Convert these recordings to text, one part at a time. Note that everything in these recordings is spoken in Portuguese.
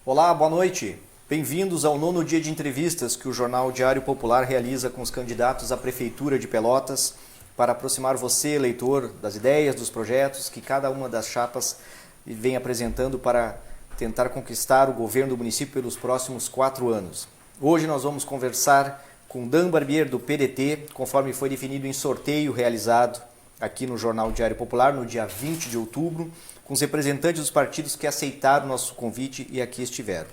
Olá, boa noite. Bem-vindos ao 9º dia de entrevistas que o Jornal Diário Popular realiza com os candidatos à Prefeitura de Pelotas para aproximar você, eleitor, das ideias, dos projetos que cada uma das chapas vem apresentando para tentar conquistar o governo do município pelos próximos 4 anos. Hoje nós vamos conversar com Dan Barbier, do PDT, conforme foi definido em sorteio realizado aqui no Jornal Diário Popular, no dia 20 de outubro, com os representantes dos partidos que aceitaram o nosso convite e aqui estiveram.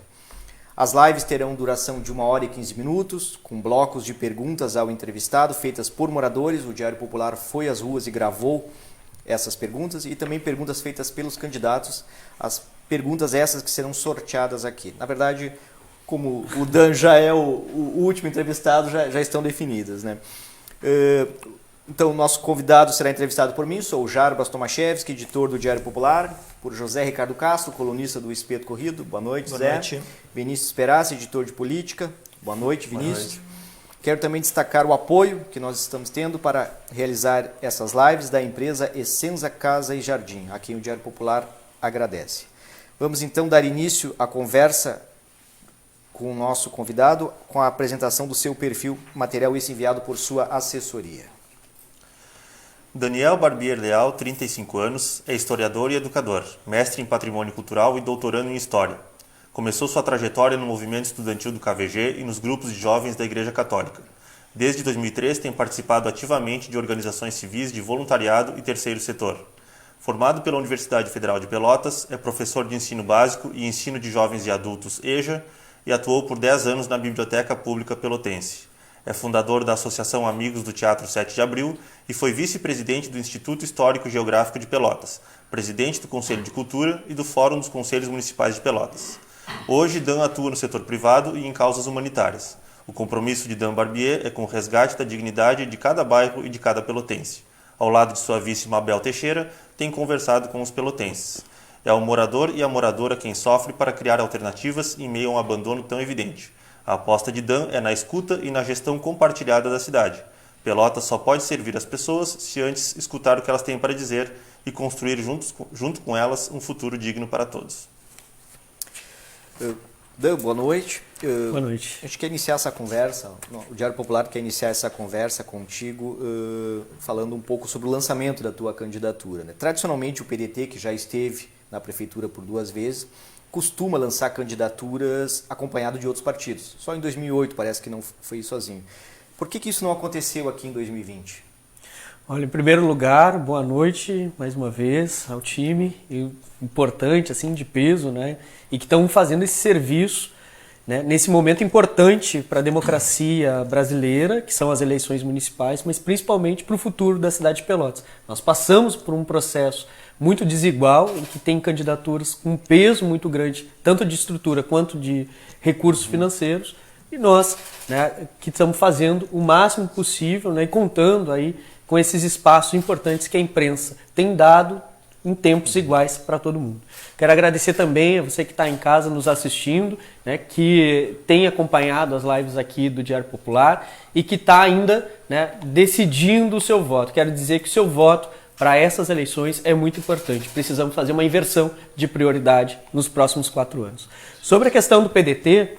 As lives terão duração de 1 hora e 15 minutos, com blocos de perguntas ao entrevistado, feitas por moradores. O Diário Popular foi às ruas e gravou essas perguntas, e também perguntas feitas pelos candidatos, as perguntas essas que serão sorteadas aqui. Na verdade, como o Dan já é o último entrevistado, já estão definidas, né? Então, o nosso convidado será entrevistado por mim, sou o Jarbas Tomaszewski, editor do Diário Popular, por José Ricardo Castro, colunista do Espeto Corrido. Boa noite, Zé. Boa noite. Vinícius Perassi, editor de política. Boa noite, Vinícius. Boa noite. Quero também destacar o apoio que nós estamos tendo para realizar essas lives da empresa Essenza Casa e Jardim, a quem o Diário Popular agradece. Vamos então dar início à conversa com o nosso convidado, com a apresentação do seu perfil, material esse enviado por sua assessoria. Daniel Barbier Leal, 35 anos, é historiador e educador, mestre em patrimônio cultural e doutorando em história. Começou sua trajetória no movimento estudantil do KVG e nos grupos de jovens da Igreja Católica. Desde 2003 tem participado ativamente de organizações civis de voluntariado e terceiro setor. Formado pela Universidade Federal de Pelotas, é professor de ensino básico e ensino de jovens e adultos EJA e atuou por 10 anos na Biblioteca Pública Pelotense. É fundador da Associação Amigos do Teatro 7 de Abril e foi vice-presidente do Instituto Histórico e Geográfico de Pelotas, presidente do Conselho de Cultura e do Fórum dos Conselhos Municipais de Pelotas. Hoje, Dan atua no setor privado e em causas humanitárias. O compromisso de Dan Barbier é com o resgate da dignidade de cada bairro e de cada pelotense. Ao lado de sua vice Mabel Teixeira, tem conversado com os pelotenses. É o morador e a moradora quem sofre para criar alternativas em meio a um abandono tão evidente. A aposta de Dan é na escuta e na gestão compartilhada da cidade. Pelotas só pode servir as pessoas se antes escutar o que elas têm para dizer e construir junto com elas um futuro digno para todos. Dan, boa noite. Boa noite. A gente quer iniciar essa conversa, o Diário Popular quer iniciar essa conversa contigo falando um pouco sobre o lançamento da tua candidatura, né? Tradicionalmente o PDT, que já esteve na prefeitura por 2 vezes, costuma lançar candidaturas acompanhado de outros partidos. Só em 2008 parece que não foi sozinho. Por que isso não aconteceu aqui em 2020? Olha, em primeiro lugar, boa noite mais uma vez ao time, importante, assim, de peso, né? E que estão fazendo esse serviço, né, nesse momento importante para a democracia brasileira, que são as eleições municipais, mas principalmente para o futuro da cidade de Pelotas. Nós passamos por um processo muito desigual, em que tem candidaturas com um peso muito grande, tanto de estrutura quanto de recursos financeiros, e nós, né, que estamos fazendo o máximo possível, né, e contando aí com esses espaços importantes que a imprensa tem dado em tempos iguais para todo mundo. Quero agradecer também a você que está em casa nos assistindo, né, que tem acompanhado as lives aqui do Diário Popular e que está ainda, né, decidindo o seu voto. Quero dizer que o seu voto para essas eleições é muito importante. Precisamos fazer uma inversão de prioridade nos próximos 4 anos. Sobre a questão do PDT,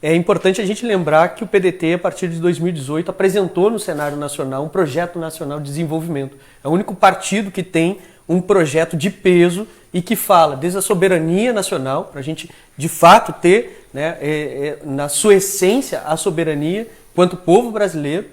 é importante a gente lembrar que o PDT, a partir de 2018, apresentou no cenário nacional um projeto nacional de desenvolvimento. É o único partido que tem um projeto de peso e que fala desde a soberania nacional, para a gente de fato ter, né, na sua essência a soberania enquanto povo brasileiro,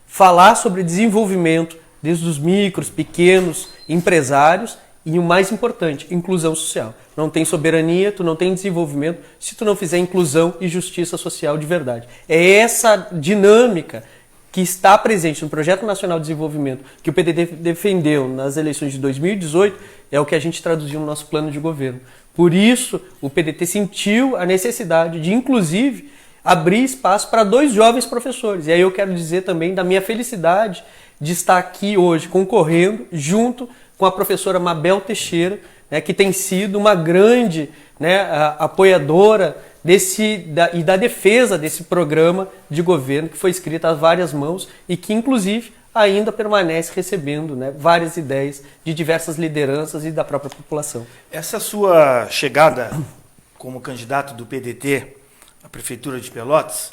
falar sobre desenvolvimento desde os micros, pequenos empresários e o mais importante, inclusão social. Não tem soberania, tu não tem desenvolvimento se tu não fizer inclusão e justiça social de verdade. É essa dinâmica que está presente no Projeto Nacional de Desenvolvimento que o PDT defendeu nas eleições de 2018, é o que a gente traduziu no nosso plano de governo. Por isso, o PDT sentiu a necessidade de, inclusive, abrir espaço para 2 jovens professores. E aí eu quero dizer também da minha felicidade de estar aqui hoje concorrendo junto com a professora Mabel Teixeira, né, que tem sido uma grande, né, apoiadora e da defesa desse programa de governo que foi escrito a várias mãos e que, inclusive, ainda permanece recebendo, né, várias ideias de diversas lideranças e da própria população. Essa sua chegada como candidato do PDT à Prefeitura de Pelotas,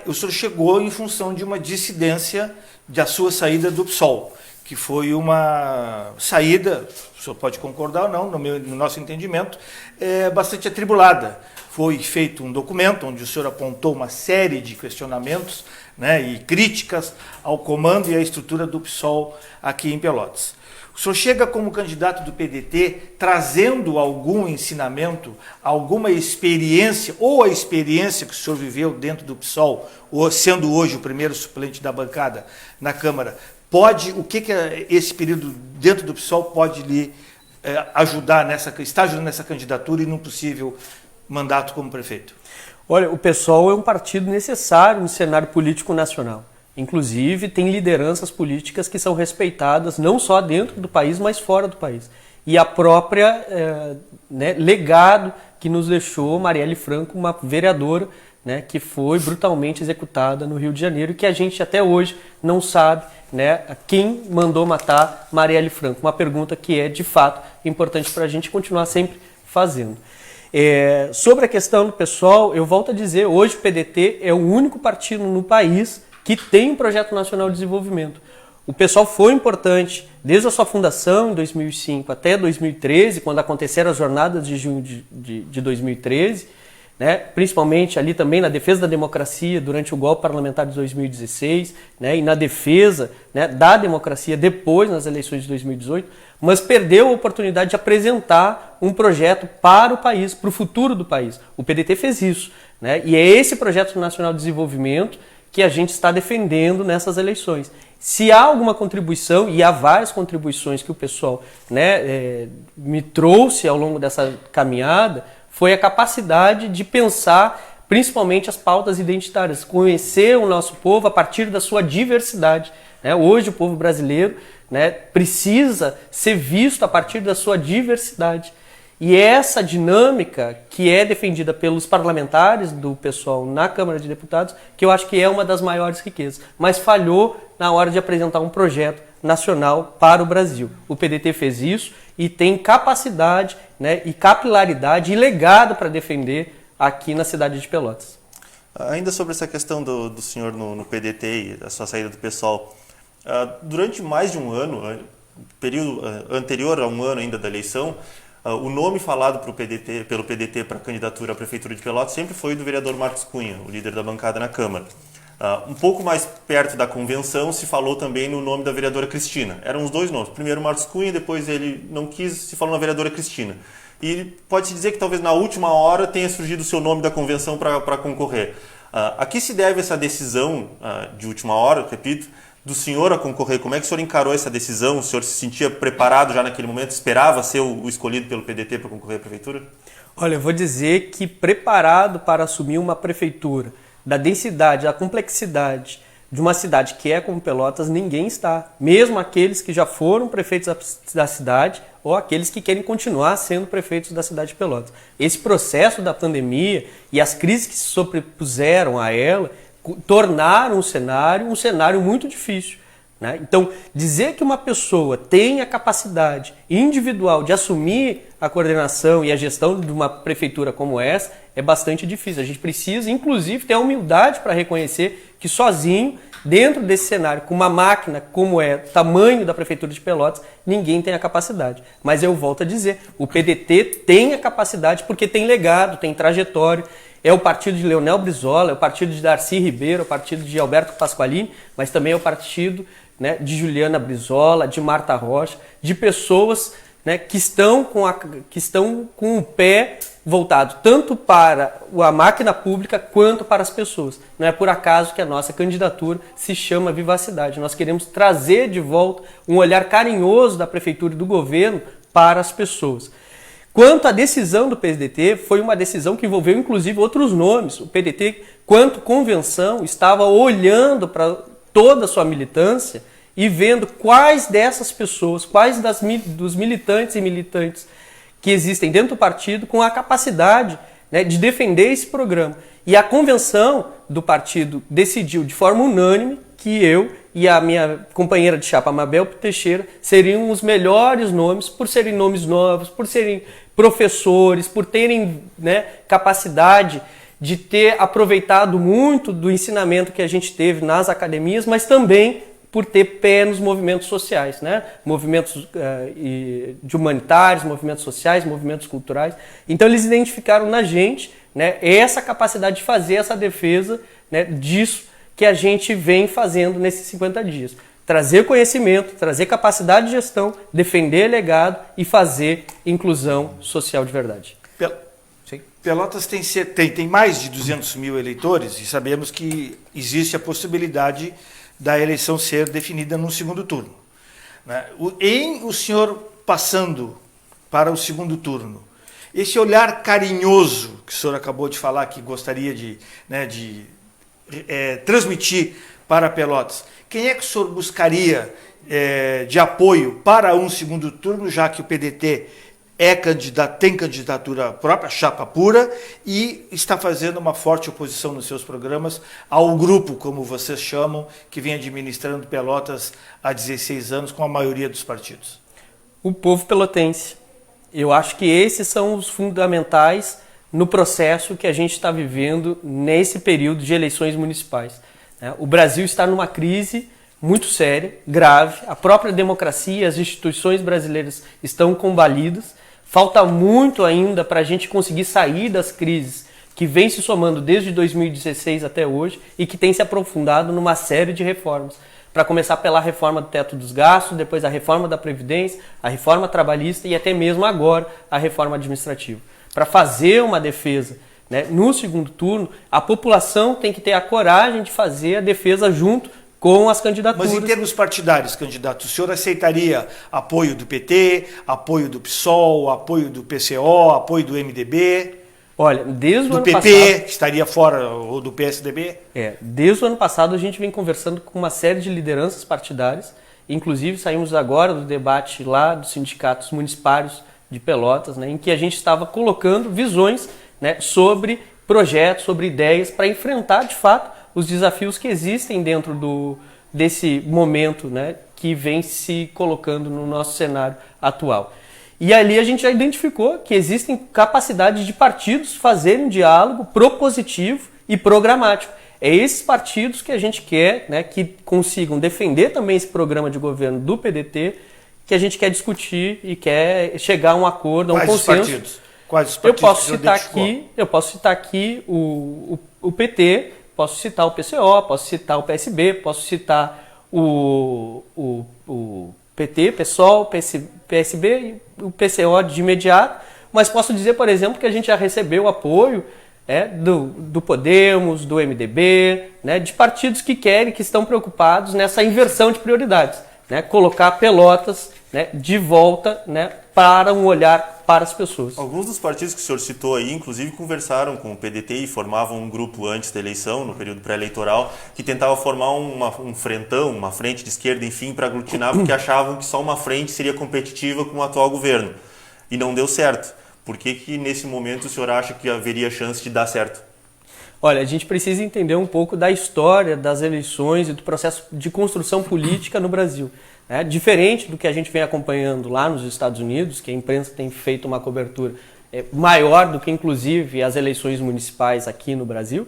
o senhor chegou em função de uma dissidência da sua saída do PSOL, que foi uma saída, o senhor pode concordar ou não, no nosso entendimento, bastante atribulada. Foi feito um documento onde o senhor apontou uma série de questionamentos, né, e críticas ao comando e à estrutura do PSOL aqui em Pelotas. O senhor chega como candidato do PDT trazendo algum ensinamento, alguma experiência, ou a experiência que o senhor viveu dentro do PSOL, ou sendo hoje o primeiro suplente da bancada na Câmara, o que esse período dentro do PSOL pode lhe ajudar está ajudando nessa candidatura e num possível mandato como prefeito? Olha, o PSOL é um partido necessário no cenário político nacional. Inclusive, tem lideranças políticas que são respeitadas não só dentro do país, mas fora do país. E a própria legado que nos deixou Marielle Franco, uma vereadora, né, que foi brutalmente executada no Rio de Janeiro, e que a gente até hoje não sabe, né, quem mandou matar Marielle Franco. Uma pergunta que é, de fato, importante para a gente continuar sempre fazendo. Sobre a questão do PSOL, eu volto a dizer, hoje o PDT é o único partido no país que tem um projeto nacional de desenvolvimento. O PSOL foi importante desde a sua fundação em 2005 até 2013, quando aconteceram as jornadas de junho de 2013, né, principalmente ali também na defesa da democracia durante o golpe parlamentar de 2016, né, e na defesa, né, da democracia depois nas eleições de 2018, mas perdeu a oportunidade de apresentar um projeto para o país, para o futuro do país. O PDT fez isso, né, e é esse projeto nacional de desenvolvimento que a gente está defendendo nessas eleições. Se há alguma contribuição, e há várias contribuições que o pessoal, né, me trouxe ao longo dessa caminhada, foi a capacidade de pensar principalmente as pautas identitárias, conhecer o nosso povo a partir da sua diversidade. Né? Hoje o povo brasileiro, né, precisa ser visto a partir da sua diversidade. E essa dinâmica que é defendida pelos parlamentares do PSOL na Câmara de Deputados, que eu acho que é uma das maiores riquezas, mas falhou na hora de apresentar um projeto nacional para o Brasil. O PDT fez isso e tem capacidade, né, e capilaridade e legado para defender aqui na cidade de Pelotas. Ainda sobre essa questão do senhor no PDT e a sua saída do PSOL, durante mais de um ano, período anterior a um ano ainda da eleição, o nome falado pelo PDT para a candidatura à Prefeitura de Pelotas sempre foi do vereador Marcos Cunha, o líder da bancada na Câmara. Um pouco mais perto da convenção se falou também no nome da vereadora Cristina. Eram os dois nomes. Primeiro Marcos Cunha, depois ele não quis, se falou na vereadora Cristina. E pode-se dizer que talvez na última hora tenha surgido o seu nome da convenção para concorrer. A que se deve essa decisão de última hora, repito, do senhor a concorrer? Como é que o senhor encarou essa decisão? O senhor se sentia preparado já naquele momento? Esperava ser o escolhido pelo PDT para concorrer à prefeitura? Olha, eu vou dizer que preparado para assumir uma prefeitura da densidade, da complexidade de uma cidade que é como Pelotas, ninguém está. Mesmo aqueles que já foram prefeitos da cidade ou aqueles que querem continuar sendo prefeitos da cidade de Pelotas. Esse processo da pandemia e as crises que se sobrepuseram a ela tornaram um cenário muito difícil. Né? Então, dizer que uma pessoa tem a capacidade individual de assumir a coordenação e a gestão de uma prefeitura como essa é bastante difícil. A gente precisa, inclusive, ter a humildade para reconhecer que sozinho, dentro desse cenário, com uma máquina como é o tamanho da Prefeitura de Pelotas, ninguém tem a capacidade. Mas eu volto a dizer, o PDT tem a capacidade porque tem legado, tem trajetória. É o partido de Leonel Brizola, é o partido de Darcy Ribeiro, é o partido de Alberto Pasqualini, mas também é o partido, né, de Juliana Brizola, de Marta Rocha, de pessoas, né, que estão com o pé voltado tanto para a máquina pública quanto para as pessoas. Não é por acaso que a nossa candidatura se chama Vivacidade. Nós queremos trazer de volta um olhar carinhoso da prefeitura e do governo para as pessoas. Quanto à decisão do PDT, foi uma decisão que envolveu inclusive outros nomes. O PDT, quanto convenção, estava olhando para toda a sua militância e vendo quais dessas pessoas, quais dos militantes e militantes que existem dentro do partido com a capacidade, né, de defender esse programa. E a convenção do partido decidiu de forma unânime que eu e a minha companheira de chapa, Mabel Teixeira, seriam os melhores nomes, por serem nomes novos, por serem professores, por terem, né, capacidade de ter aproveitado muito do ensinamento que a gente teve nas academias, mas também por ter pé nos movimentos sociais, né? Movimentos de humanitários, movimentos sociais, movimentos culturais. Então eles identificaram na gente, né, essa capacidade de fazer essa defesa, né, disso que a gente vem fazendo nesses 50 dias. Trazer conhecimento, trazer capacidade de gestão, defender legado e fazer inclusão social de verdade. Sim. Pelotas tem mais de 200 mil eleitores e sabemos que existe a possibilidade da eleição ser definida no segundo turno. Né? O senhor passando para o segundo turno, esse olhar carinhoso que o senhor acabou de falar, que gostaria de transmitir para Pelotas, quem é que o senhor buscaria de apoio para um segundo turno, já que o PDT tem candidatura própria, chapa pura, e está fazendo uma forte oposição nos seus programas ao grupo, como vocês chamam, que vem administrando Pelotas há 16 anos com a maioria dos partidos? O povo pelotense. Eu acho que esses são os fundamentais no processo que a gente está vivendo nesse período de eleições municipais. O Brasil está numa crise muito séria, grave, a própria democracia, as instituições brasileiras estão combalidas. Falta muito ainda para a gente conseguir sair das crises que vem se somando desde 2016 até hoje e que tem se aprofundado numa série de reformas. Para começar pela reforma do teto dos gastos, depois a reforma da Previdência, a reforma trabalhista e até mesmo agora a reforma administrativa. Para fazer uma defesa, né, no segundo turno, a população tem que ter a coragem de fazer a defesa junto com as candidaturas. Mas em termos partidários, candidato, o senhor aceitaria apoio do PT, apoio do PSOL, apoio do PCO, apoio do MDB? Olha, desde o ano PP, passado, que estaria fora, ou do PSDB? Desde o ano passado a gente vem conversando com uma série de lideranças partidárias, inclusive saímos agora do debate lá dos sindicatos municipários de Pelotas, né, em que a gente estava colocando visões, né, sobre projetos, sobre ideias para enfrentar de fato os desafios que existem dentro desse momento, né, que vem se colocando no nosso cenário atual. E ali a gente já identificou que existem capacidades de partidos fazerem um diálogo propositivo e programático. É esses partidos que a gente quer, né, que consigam defender também esse programa de governo do PDT, que a gente quer discutir e quer chegar a um acordo, a um consenso. Quais os partidos? Eu posso citar aqui o PT, posso citar o PCO, posso citar o PSB, posso citar o PT, PSOL, PSB e o PCO de imediato, mas posso dizer, por exemplo, que a gente já recebeu apoio do Podemos, do MDB, né, de partidos que querem, que estão preocupados nessa inversão de prioridades, né, colocar Pelotas, né, de volta, né, para um olhar para as pessoas. Alguns dos partidos que o senhor citou aí, inclusive, conversaram com o PDT e formavam um grupo antes da eleição, no período pré-eleitoral, que tentava formar um frentão, uma frente de esquerda, enfim, para aglutinar, porque achavam que só uma frente seria competitiva com o atual governo. E não deu certo. Por que nesse momento o senhor acha que haveria chance de dar certo? Olha, a gente precisa entender um pouco da história das eleições e do processo de construção política no Brasil. Diferente do que a gente vem acompanhando lá nos Estados Unidos, que a imprensa tem feito uma cobertura maior do que, inclusive, as eleições municipais aqui no Brasil,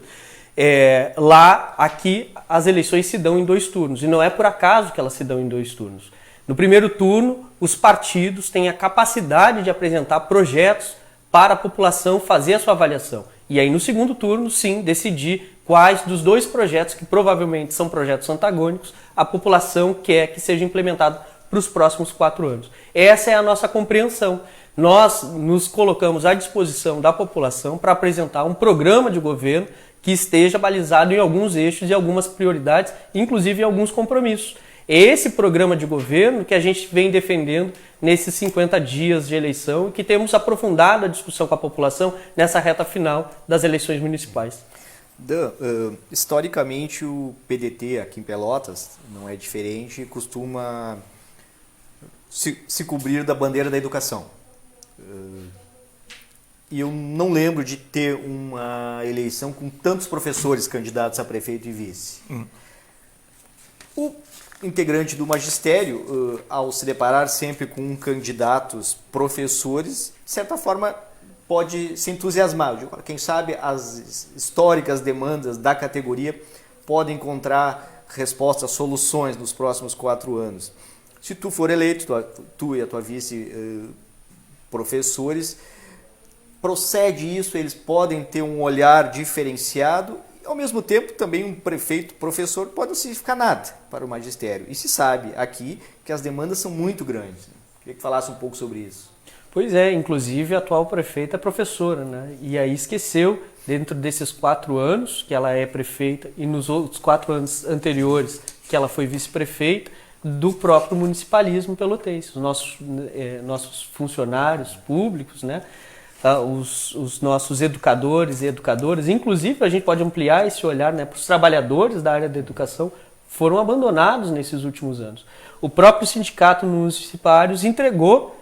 aqui, as eleições se dão em 2 turnos. E não é por acaso que elas se dão em 2 turnos. No primeiro turno, os partidos têm a capacidade de apresentar projetos para a população fazer a sua avaliação. E aí, no segundo turno, sim, decidir quais dos 2 projetos, que provavelmente são projetos antagônicos, a população quer que seja implementado para os próximos 4 anos. Essa é a nossa compreensão. Nós nos colocamos à disposição da população para apresentar um programa de governo que esteja balizado em alguns eixos e algumas prioridades, inclusive em alguns compromissos. É esse programa de governo que a gente vem defendendo nesses 50 dias de eleição e que temos aprofundado a discussão com a população nessa reta final das eleições municipais. Dan, historicamente o PDT aqui em Pelotas, não é diferente, costuma se cobrir da bandeira da educação. E eu não lembro de ter uma eleição com tantos professores candidatos a prefeito e vice. integrante do magistério, ao se deparar sempre com candidatos professores, de certa forma pode se entusiasmar. Quem sabe as históricas demandas da categoria podem encontrar respostas, soluções nos próximos 4 anos. Se tu for eleito, tu e a tua vice professores, procede isso, eles podem ter um olhar diferenciado. Ao mesmo tempo, também um prefeito, professor, pode não significar nada para o magistério. E se sabe aqui que as demandas são muito grandes. Queria que falasse um pouco sobre isso. Pois é, inclusive a atual prefeita é professora, né? E aí esqueceu, dentro desses 4 anos que ela é prefeita e nos outros 4 anos anteriores que ela foi vice-prefeita, do próprio municipalismo pelotense. Os nossos funcionários públicos, né? Os nossos educadores e educadoras, inclusive a gente pode ampliar esse olhar, né, para os trabalhadores da área da educação, foram abandonados nesses últimos anos. O próprio sindicato municipários entregou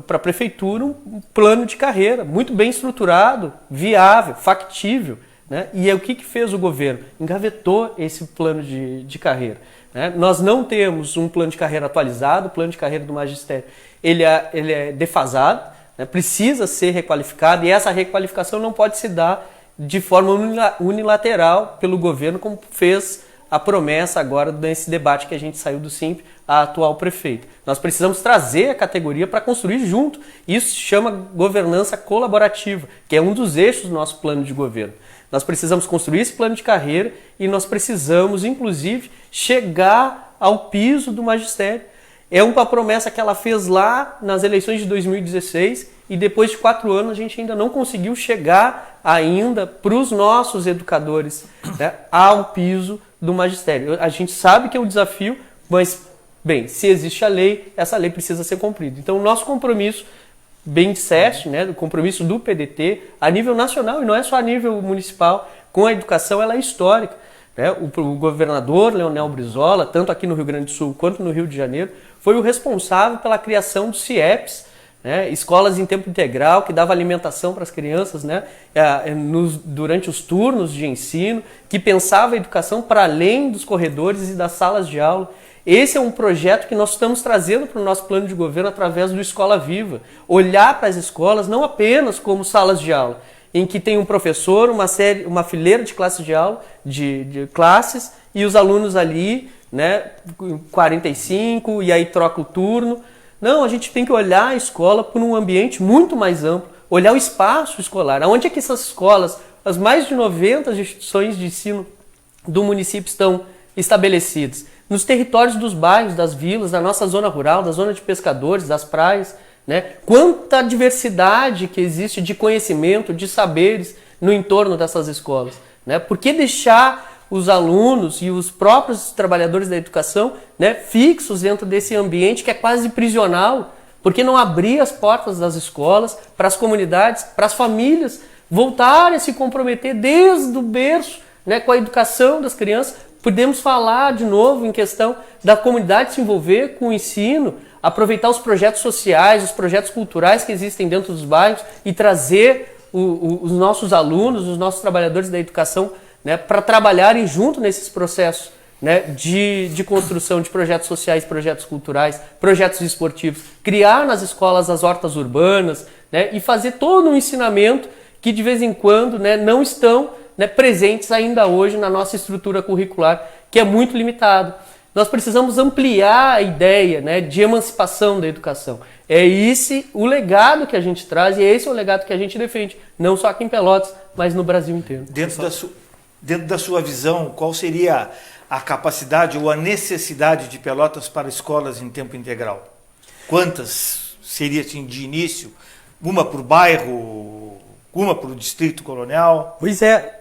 para a prefeitura um plano de carreira muito bem estruturado, viável, factível, né? E o que fez o governo? Engavetou esse plano de carreira, né? Nós não temos um plano de carreira atualizado. O plano de carreira do magistério ele é defasado, né? Precisa ser requalificado, e essa requalificação não pode se dar de forma unilateral pelo governo, como fez a promessa agora nesse debate que a gente saiu do Simp, a atual prefeita. Nós precisamos trazer a categoria para construir junto. Isso se chama governança colaborativa, que é um dos eixos do nosso plano de governo. Nós precisamos construir esse plano de carreira e nós precisamos, inclusive, chegar ao piso do magistério. É uma promessa que ela fez lá nas eleições de 2016 e depois de 4 anos a gente ainda não conseguiu chegar ainda para os nossos educadores, né, ao piso do magistério. A gente sabe que é um desafio, mas, bem, se existe a lei, essa lei precisa ser cumprida. Então, o nosso compromisso, bem disseste, né, o compromisso do PDT a nível nacional, e não é só a nível municipal, com a educação, ela é histórica. Né? O governador Leonel Brizola, tanto aqui no Rio Grande do Sul quanto no Rio de Janeiro, foi o responsável pela criação dos CIEPs, né? Escolas em tempo integral, que dava alimentação para as crianças, né? Durante os turnos de ensino, que pensava a educação para além dos corredores e das salas de aula. Esse é um projeto que nós estamos trazendo para o nosso plano de governo através do Escola Viva. Olhar para as escolas não apenas como salas de aula, em que tem um professor, uma fileira de classes de aula, de classes, e os alunos ali, né, 45, e aí troca o turno. Não, a gente tem que olhar a escola por um ambiente muito mais amplo, olhar o espaço escolar. Onde é que essas escolas, as mais de 90 instituições de ensino do município estão estabelecidas? Nos territórios dos bairros, das vilas, da nossa zona rural, da zona de pescadores, das praias, né? Quanta diversidade que existe de conhecimento, de saberes no entorno dessas escolas, né? Por que deixar os alunos e os próprios trabalhadores da educação, né, fixos dentro desse ambiente que é quase prisional? Por que não abrir as portas das escolas para as comunidades, para as famílias voltarem a se comprometer desde o berço, né, com a educação das crianças? Podemos falar de novo em questão da comunidade se envolver com o ensino, aproveitar os projetos sociais, os projetos culturais que existem dentro dos bairros e trazer os nossos alunos, os nossos trabalhadores da educação, né, para trabalharem junto nesses processos, né, de construção de projetos sociais, projetos culturais, projetos esportivos, criar nas escolas as hortas urbanas, né, e fazer todo um ensinamento que de vez em quando, né, não estão, né, presentes ainda hoje na nossa estrutura curricular, que é muito limitado. Nós precisamos ampliar a ideia, né, de emancipação da educação. É esse o legado que a gente traz e é esse o legado que a gente defende, não só aqui em Pelotas, mas no Brasil inteiro. Dentro da sua visão, qual seria a capacidade ou a necessidade de Pelotas para escolas em tempo integral? Quantas seria assim, de início? Uma por bairro, uma por distrito colonial? Pois é,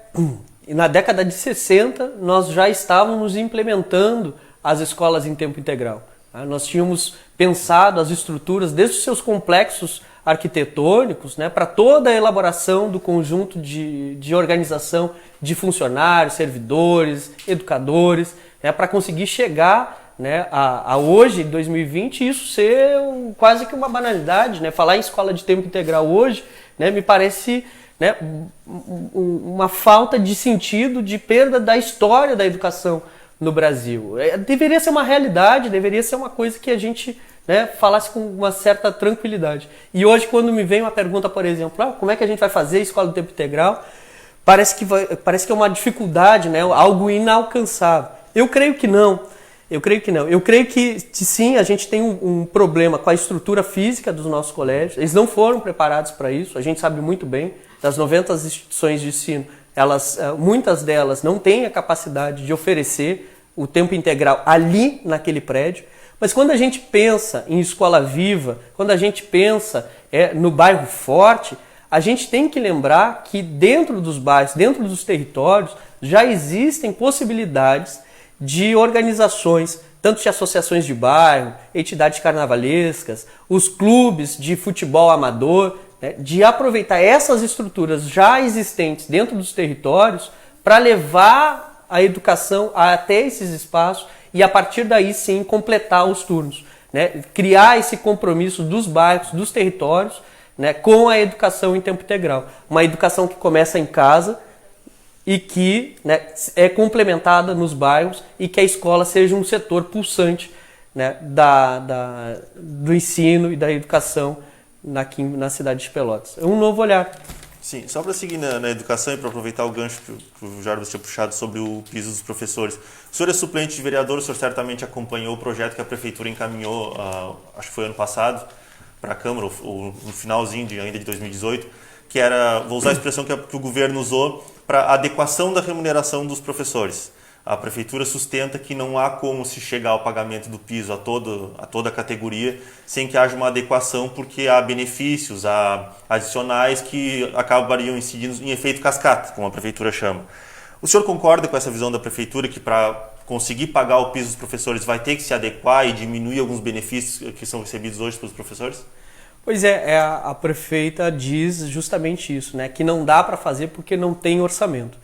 na década de 60 nós já estávamos implementando as escolas em tempo integral. Nós tínhamos pensado as estruturas desde os seus complexos arquitetônicos, né, para toda a elaboração do conjunto de organização de funcionários, servidores, educadores, né, para conseguir chegar, né, a hoje, 2020, isso ser quase que uma banalidade. Né? Falar em escola de tempo integral hoje, né, me parece, né, uma falta de sentido, de perda da história da educação no Brasil. Deveria ser uma realidade, deveria ser uma coisa que a gente, né, falasse com uma certa tranquilidade. E hoje, quando me vem uma pergunta, por exemplo, como é que a gente vai fazer a escola do tempo integral? Parece que é uma dificuldade, né, algo inalcançável. Eu creio que não. Eu creio que sim, a gente tem um problema com a estrutura física dos nossos colégios. Eles não foram preparados para isso. A gente sabe muito bem, das 90 instituições de ensino, muitas delas não têm a capacidade de oferecer o tempo integral ali naquele prédio. Mas quando a gente pensa em escola viva, quando a gente pensa no bairro forte, a gente tem que lembrar que dentro dos bairros, dentro dos territórios, já existem possibilidades de organizações, tanto de associações de bairro, entidades carnavalescas, os clubes de futebol amador, né, de aproveitar essas estruturas já existentes dentro dos territórios para levar a educação até esses espaços e a partir daí sim completar os turnos, né, criar esse compromisso dos bairros, dos territórios, né, com a educação em tempo integral. Uma educação que começa em casa e que, né, é complementada nos bairros e que a escola seja um setor pulsante, né, do ensino e da educação aqui na cidade de Pelotas. É um novo olhar. Sim, só para seguir na educação e para aproveitar o gancho que o Jarbas tinha puxado sobre o piso dos professores. O senhor é suplente de vereador, o senhor certamente acompanhou o projeto que a Prefeitura encaminhou, acho que foi ano passado, para a Câmara, no finalzinho ainda de 2018, que era, vou usar a expressão que o governo usou, para adequação da remuneração dos professores. A Prefeitura sustenta que não há como se chegar ao pagamento do piso a toda a categoria sem que haja uma adequação, porque há benefícios adicionais que acabariam incidindo em efeito cascata, como a Prefeitura chama. O senhor concorda com essa visão da Prefeitura que para conseguir pagar o piso dos professores vai ter que se adequar e diminuir alguns benefícios que são recebidos hoje pelos professores? Pois é, a prefeita diz justamente isso, né, que não dá para fazer porque não tem orçamento.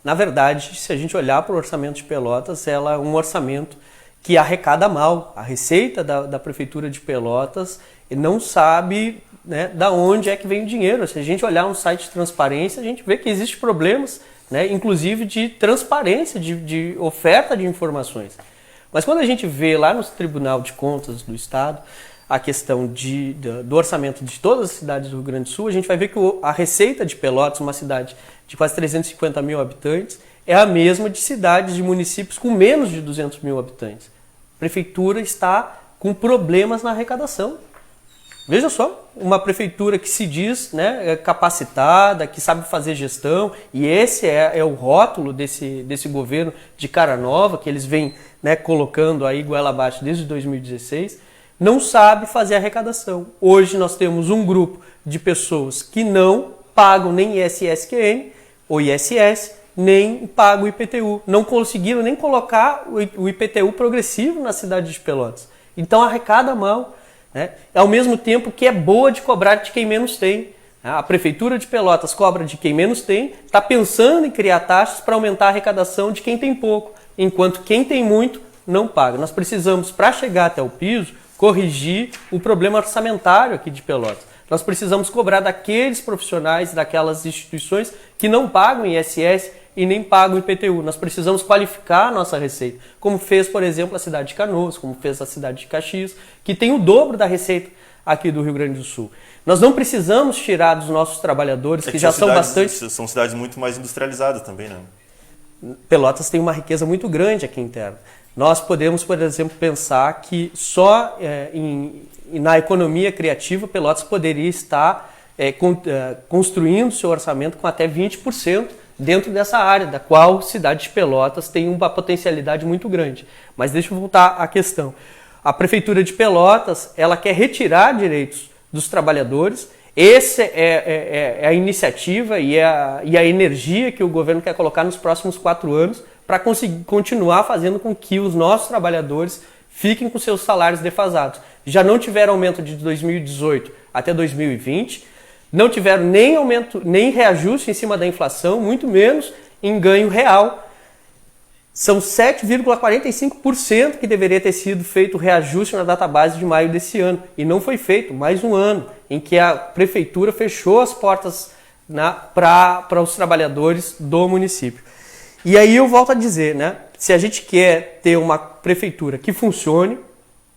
Na verdade, se a gente olhar para o orçamento de Pelotas, ela é um orçamento que arrecada mal. A receita da Prefeitura de Pelotas não sabe, né, da onde é que vem o dinheiro. Se a gente olhar um site de transparência, a gente vê que existem problemas, né, inclusive de transparência, de oferta de informações. Mas quando a gente vê lá no Tribunal de Contas do Estado a questão do orçamento de todas as cidades do Rio Grande do Sul, a gente vai ver que a receita de Pelotas, uma cidade de quase 350 mil habitantes, é a mesma de cidades de municípios com menos de 200 mil habitantes. A prefeitura está com problemas na arrecadação. Veja só, uma prefeitura que se diz, né, capacitada, que sabe fazer gestão, e esse é o rótulo desse governo de cara nova, que eles vêm, né, colocando aí goela abaixo desde 2016, não sabe fazer arrecadação. Hoje nós temos um grupo de pessoas que não pagam nem ISSQN ou ISS, nem pagam o IPTU. Não conseguiram nem colocar o IPTU progressivo na cidade de Pelotas. Então arrecada mal, né? Ao mesmo tempo que é boa de cobrar de quem menos tem. A Prefeitura de Pelotas cobra de quem menos tem, está pensando em criar taxas para aumentar a arrecadação de quem tem pouco, enquanto quem tem muito não paga. Nós precisamos, para chegar até o piso, corrigir o problema orçamentário aqui de Pelotas. Nós precisamos cobrar daqueles profissionais, daquelas instituições que não pagam ISS e nem pagam IPTU. Nós precisamos qualificar a nossa receita, como fez, por exemplo, a cidade de Canoas, como fez a cidade de Caxias, que tem o dobro da receita aqui do Rio Grande do Sul. Nós não precisamos tirar dos nossos trabalhadores, que já são bastante... São cidades muito mais industrializadas também, né? Pelotas tem uma riqueza muito grande aqui interna. Nós podemos, por exemplo, pensar que só na economia criativa Pelotas poderia estar construindo seu orçamento com até 20% dentro dessa área, da qual a cidade de Pelotas tem uma potencialidade muito grande. Mas deixa eu voltar à questão. A Prefeitura de Pelotas, ela quer retirar direitos dos trabalhadores. Essa é a iniciativa e a energia que o governo quer colocar nos próximos 4 anos para conseguir continuar fazendo com que os nossos trabalhadores fiquem com seus salários defasados. Já não tiveram aumento de 2018 até 2020, não tiveram nem aumento, nem reajuste em cima da inflação, muito menos em ganho real. São 7,45% que deveria ter sido feito o reajuste na database de maio desse ano. E não foi feito, mais um ano, em que a Prefeitura fechou as portas para os trabalhadores do município. E aí eu volto a dizer, né? Se a gente quer ter uma prefeitura que funcione,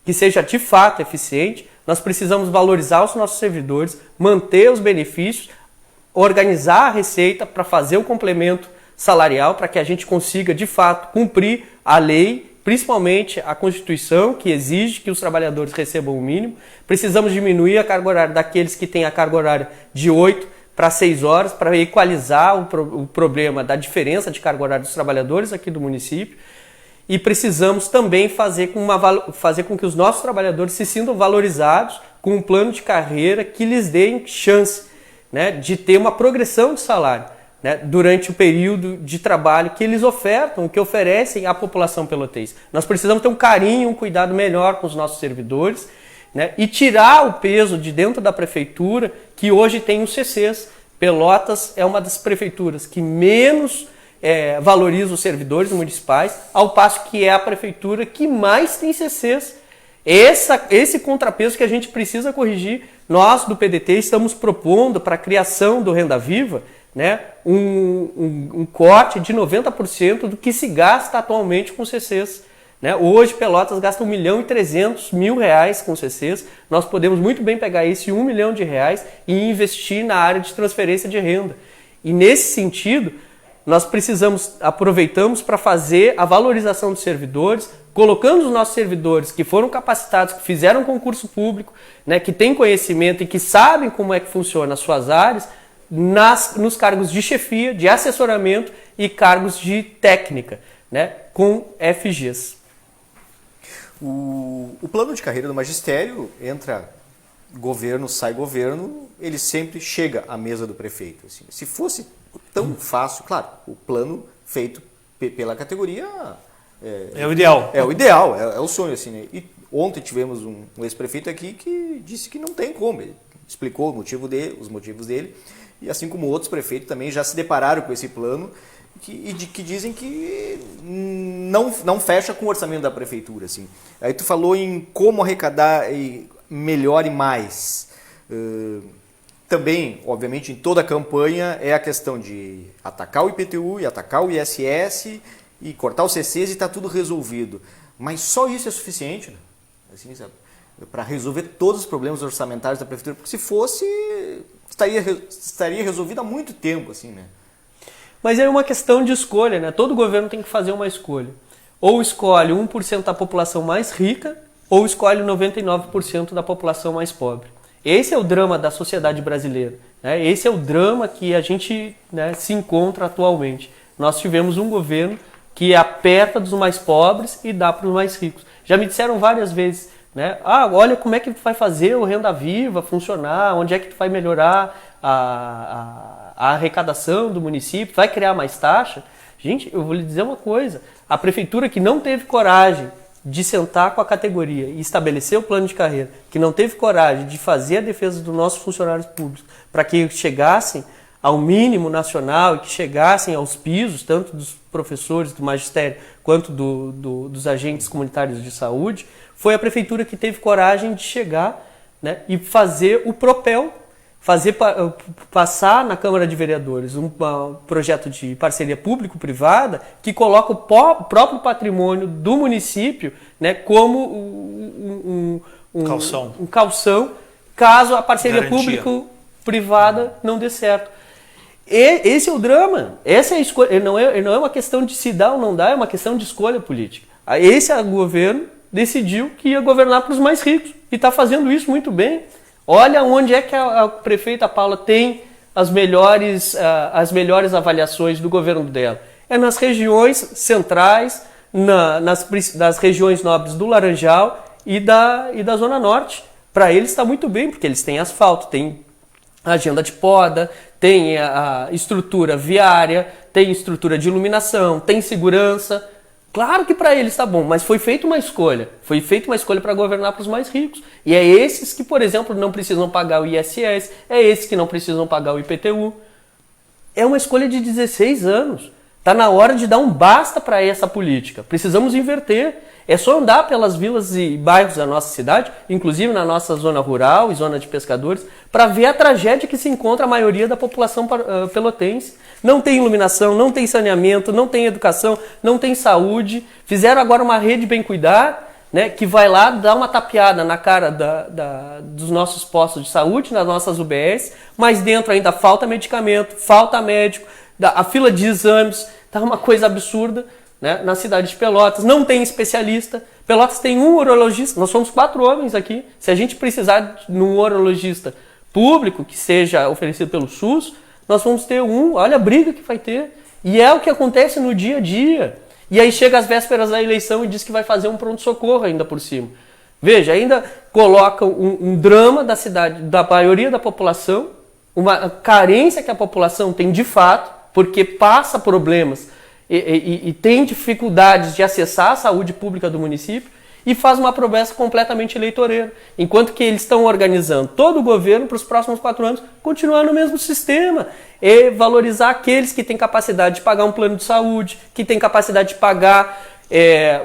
que seja de fato eficiente, nós precisamos valorizar os nossos servidores, manter os benefícios, organizar a receita para fazer o complemento salarial, para que a gente consiga de fato cumprir a lei, principalmente a Constituição, que exige que os trabalhadores recebam o mínimo. Precisamos diminuir a carga horária daqueles que têm a carga horária de 8 para 6 horas, para equalizar o problema da diferença de carga horária dos trabalhadores aqui do município. E precisamos também fazer com que os nossos trabalhadores se sintam valorizados com um plano de carreira que lhes dê chance, né, de ter uma progressão de salário, né, durante o período de trabalho que eles ofertam, que oferecem à população pelotense. Nós precisamos ter um carinho, um cuidado melhor com os nossos servidores, né, e tirar o peso de dentro da prefeitura, que hoje tem os CCs. Pelotas é uma das prefeituras que menos valoriza os servidores municipais, ao passo que é a prefeitura que mais tem CCs. Esse contrapeso que a gente precisa corrigir. Nós do PDT estamos propondo para a criação do Renda Viva, né, um corte de 90% do que se gasta atualmente com CCs. Né? Hoje Pelotas gasta R$1.300.000 com CCs. Nós podemos muito bem pegar esse R$1 milhão e investir na área de transferência de renda. E nesse sentido, nós aproveitamos para fazer a valorização dos servidores, colocando os nossos servidores que foram capacitados, que fizeram concurso público, né, que têm conhecimento e que sabem como é que funciona as suas áreas, nos cargos de chefia, de assessoramento e cargos de técnica, né, com FGs. O plano de carreira do magistério, entra governo, sai governo, ele sempre chega à mesa do prefeito. Assim. Se fosse tão fácil, claro, o plano feito pela categoria é o ideal. É o ideal, é o sonho. Assim, né? E ontem tivemos um ex-prefeito aqui que disse que não tem como, ele explicou os motivos dele, e assim como outros prefeitos também já se depararam com esse plano, que dizem que não fecha com o orçamento da prefeitura. Assim. Aí tu falou em como arrecadar melhor e mais. Também, obviamente, em toda a campanha é a questão de atacar o IPTU e atacar o ISS e cortar os CCs e está tudo resolvido. Mas só isso é suficiente, né? Assim, para resolver todos os problemas orçamentários da prefeitura? Porque se fosse, estaria resolvido há muito tempo, assim, né? Mas é uma questão de escolha, né? Todo governo tem que fazer uma escolha. Ou escolhe 1% da população mais rica, ou escolhe 99% da população mais pobre. Esse é o drama da sociedade brasileira, né? Esse é o drama que a gente, né, se encontra atualmente. Nós tivemos um governo que aperta dos mais pobres e dá para os mais ricos. Já me disseram várias vezes, né? Olha como é que tu vai fazer o Renda Viva funcionar, onde é que tu vai melhorar a arrecadação do município, vai criar mais taxa. Gente, eu vou lhe dizer uma coisa, a prefeitura que não teve coragem de sentar com a categoria e estabelecer o plano de carreira, que não teve coragem de fazer a defesa dos nossos funcionários públicos para que chegassem ao mínimo nacional e que chegassem aos pisos, tanto dos professores do magistério quanto dos agentes comunitários de saúde, foi a prefeitura que teve coragem de chegar, né, e fazer o propel, passar na Câmara de Vereadores um projeto de parceria público-privada que coloca o próprio patrimônio do município, né, como um calção caso a parceria público-privada não dê certo. Esse é o drama, essa é a escolha, não é uma questão de se dar ou não dar, é uma questão de escolha política. Esse governo decidiu que ia governar para os mais ricos e está fazendo isso muito bem. Olha onde é que a prefeita Paula tem as melhores avaliações do governo dela. É nas regiões centrais, nas regiões nobres do Laranjal e da Zona Norte. Para eles está muito bem, porque eles têm asfalto, têm agenda de poda, tem a estrutura viária, tem estrutura de iluminação, tem segurança. Claro que para eles está bom, mas foi feita uma escolha. Foi feita uma escolha para governar para os mais ricos. E é esses que, por exemplo, não precisam pagar o ISS, é esses que não precisam pagar o IPTU. É uma escolha de 16 anos. Está na hora de dar um basta para essa política. Precisamos inverter. É só andar pelas vilas e bairros da nossa cidade, inclusive na nossa zona rural e zona de pescadores, para ver a tragédia que se encontra a maioria da população pelotense. Não tem iluminação, não tem saneamento, não tem educação, não tem saúde. Fizeram agora uma rede Bem Cuidar, né, que vai lá dar uma tapeada na cara dos nossos postos de saúde, nas nossas UBS, mas dentro ainda falta medicamento, falta médico, a fila de exames está uma coisa absurda, né, na cidade de Pelotas. Não tem especialista. Pelotas tem um urologista, nós somos 4 homens aqui. Se a gente precisar de um urologista público que seja oferecido pelo SUS, nós vamos ter um. Olha a briga que vai ter. E é o que acontece no dia a dia. E aí chega às vésperas da eleição e diz que vai fazer um pronto-socorro ainda por cima. Veja, ainda coloca um drama da cidade, da maioria da população, uma carência que a população tem de fato, porque passa problemas e tem dificuldades de acessar a saúde pública do município, e faz uma promessa completamente eleitoreira. Enquanto que eles estão organizando todo o governo para os próximos 4 anos continuar no mesmo sistema. E valorizar aqueles que têm capacidade de pagar um plano de saúde, que têm capacidade de pagar